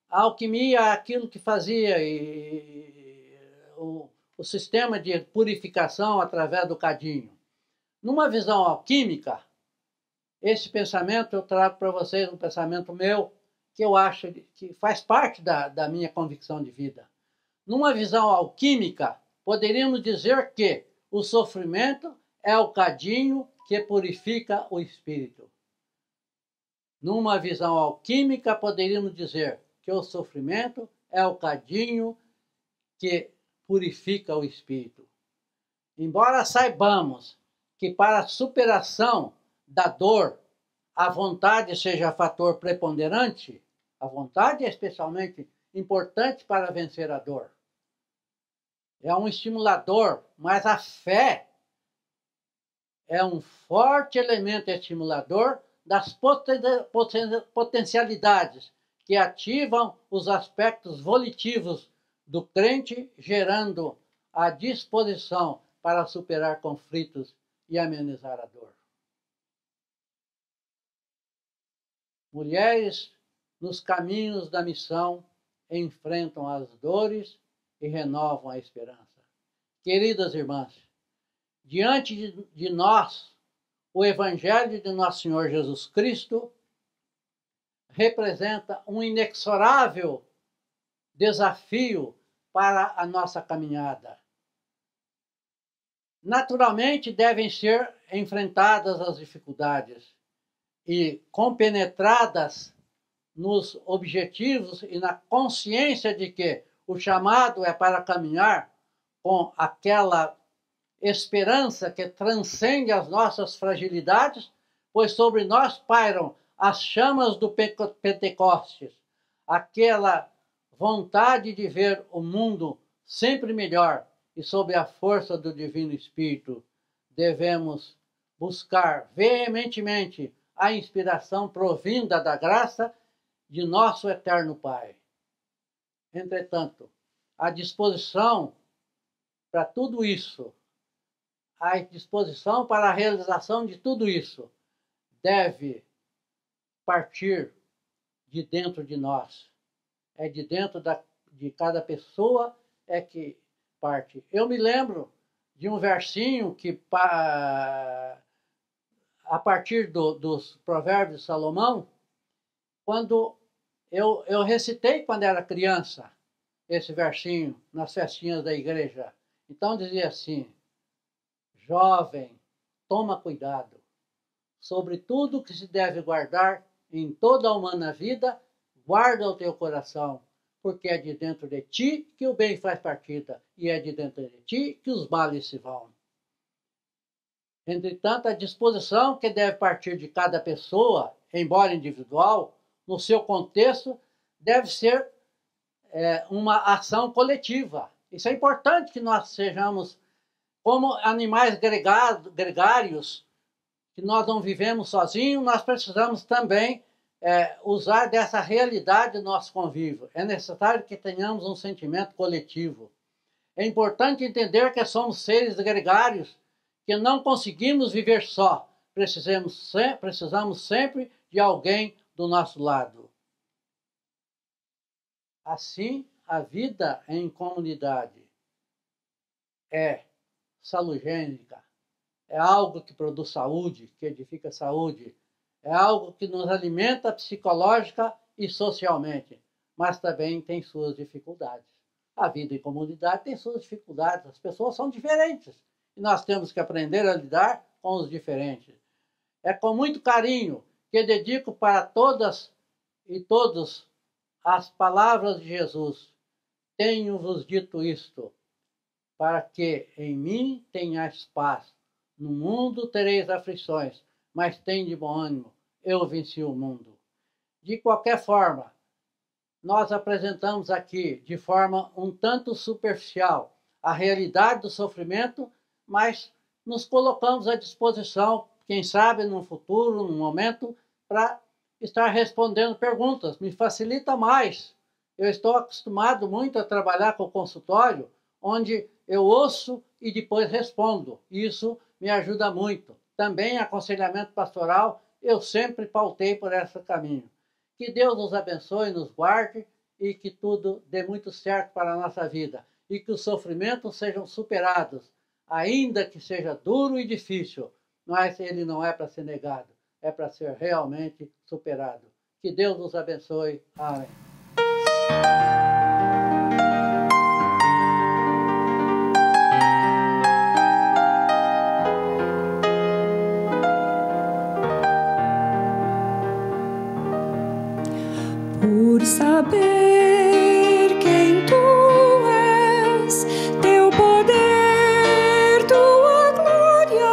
a alquimia é aquilo que fazia o sistema de purificação através do cadinho. Numa visão alquímica, esse pensamento eu trago para vocês, um pensamento meu, que eu acho que faz parte da minha convicção de vida. Numa visão alquímica, poderíamos dizer que o sofrimento é o cadinho que purifica o espírito. Numa visão alquímica, poderíamos dizer que o sofrimento é o cadinho que purifica o espírito. Embora saibamos que para a superação da dor, a vontade seja fator preponderante, a vontade é especialmente importante para vencer a dor. É um estimulador, mas a fé é um forte elemento estimulador das potencialidades que ativam os aspectos volitivos do crente, gerando a disposição para superar conflitos e amenizar a dor. Mulheres nos caminhos da missão enfrentam as dores e renovam a esperança. Queridas irmãs, diante de nós, o Evangelho de Nosso Senhor Jesus Cristo representa um inexorável desafio para a nossa caminhada. Naturalmente, devem ser enfrentadas as dificuldades e compenetradas nos objetivos e na consciência de que o chamado é para caminhar com aquela esperança que transcende as nossas fragilidades, pois sobre nós pairam as chamas do Pentecostes, aquela vontade de ver o mundo sempre melhor e sob a força do Divino Espírito, devemos buscar veementemente a inspiração provinda da graça de nosso eterno Pai. Entretanto, a disposição para tudo isso, a disposição para a realização de tudo isso, deve partir de dentro de nós. É de dentro de cada pessoa é que parte. Eu me lembro de um versinho que, a partir dos Provérbios de Salomão, quando eu recitei quando era criança esse versinho nas festinhas da igreja. Então dizia assim: jovem, toma cuidado sobre tudo que se deve guardar em toda a humana vida, guarda o teu coração, porque é de dentro de ti que o bem faz partida, e é de dentro de ti que os males se vão. Entretanto, a disposição que deve partir de cada pessoa, embora individual, no seu contexto, deve ser uma ação coletiva. Isso é importante que nós sejamos como animais gregários, que nós não vivemos sozinhos, nós precisamos também usar dessa realidade do nosso convívio. É necessário que tenhamos um sentimento coletivo. É importante entender que somos seres gregários, que não conseguimos viver só. Precisamos sempre de alguém do nosso lado. Assim, a vida em comunidade é salugênica, é algo que produz saúde, que edifica a saúde, é algo que nos alimenta psicológica e socialmente, mas também tem suas dificuldades. A vida em comunidade tem suas dificuldades, as pessoas são diferentes e nós temos que aprender a lidar com os diferentes. É com muito carinho que dedico para todas e todos as palavras de Jesus. Tenho-vos dito isto, para que em mim tenhais paz. No mundo tereis aflições, mas tende bom ânimo, eu venci o mundo. De qualquer forma, nós apresentamos aqui, de forma um tanto superficial, a realidade do sofrimento, mas nos colocamos à disposição, quem sabe, num futuro, num momento, para estar respondendo perguntas. Me facilita mais. Eu estou acostumado muito a trabalhar com o consultório, onde eu ouço e depois respondo. Isso me ajuda muito. Também aconselhamento pastoral, eu sempre pautei por esse caminho. Que Deus nos abençoe, nos guarde e que tudo dê muito certo para a nossa vida. E que os sofrimentos sejam superados, ainda que seja duro e difícil, mas ele não é para ser negado, é para ser realmente superado. Que Deus nos abençoe. Amém. Por saber quem tu és, teu poder, tua glória,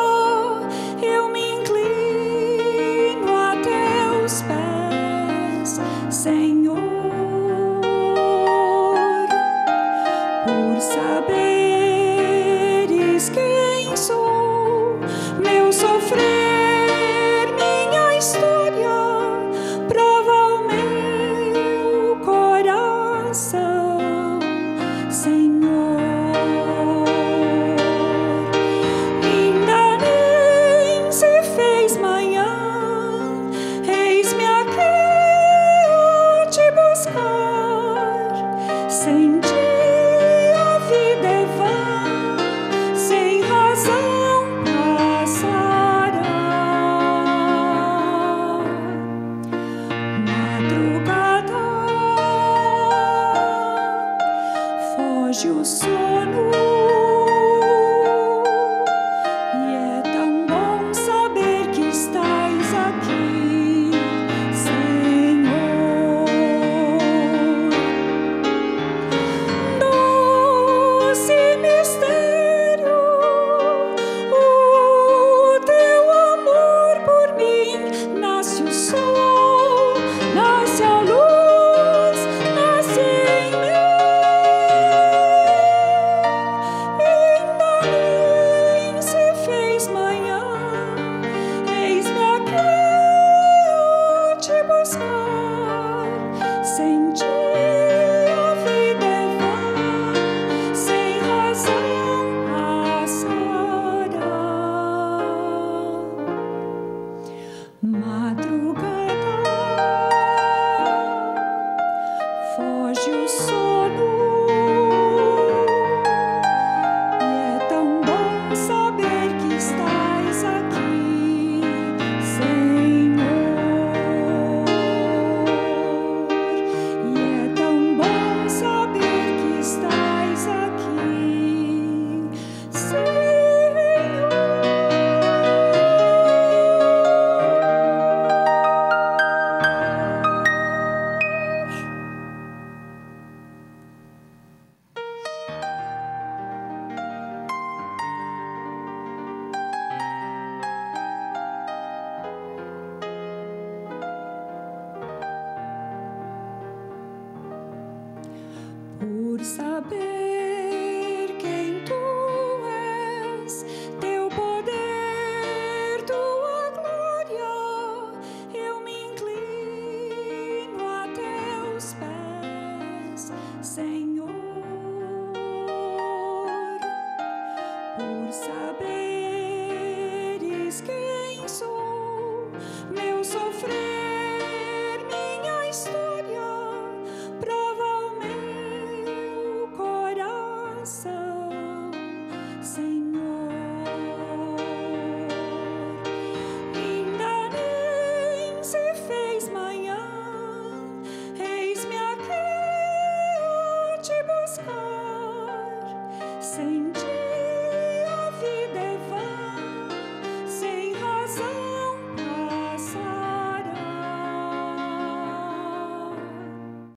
eu me inclino a teus pés, Senhor. Por saberes quem sou, meu sofrer, minha história, prova o meu coração, Senhor. Ainda nem se fez manhã, eis-me aqui a te buscar. Sem ti a vida é vã, sem razão passará. Madrugada noite o sono. E é tão bom saber que estás aqui, Senhor. E é tão bom saber que estás aqui, Senhor. Por saber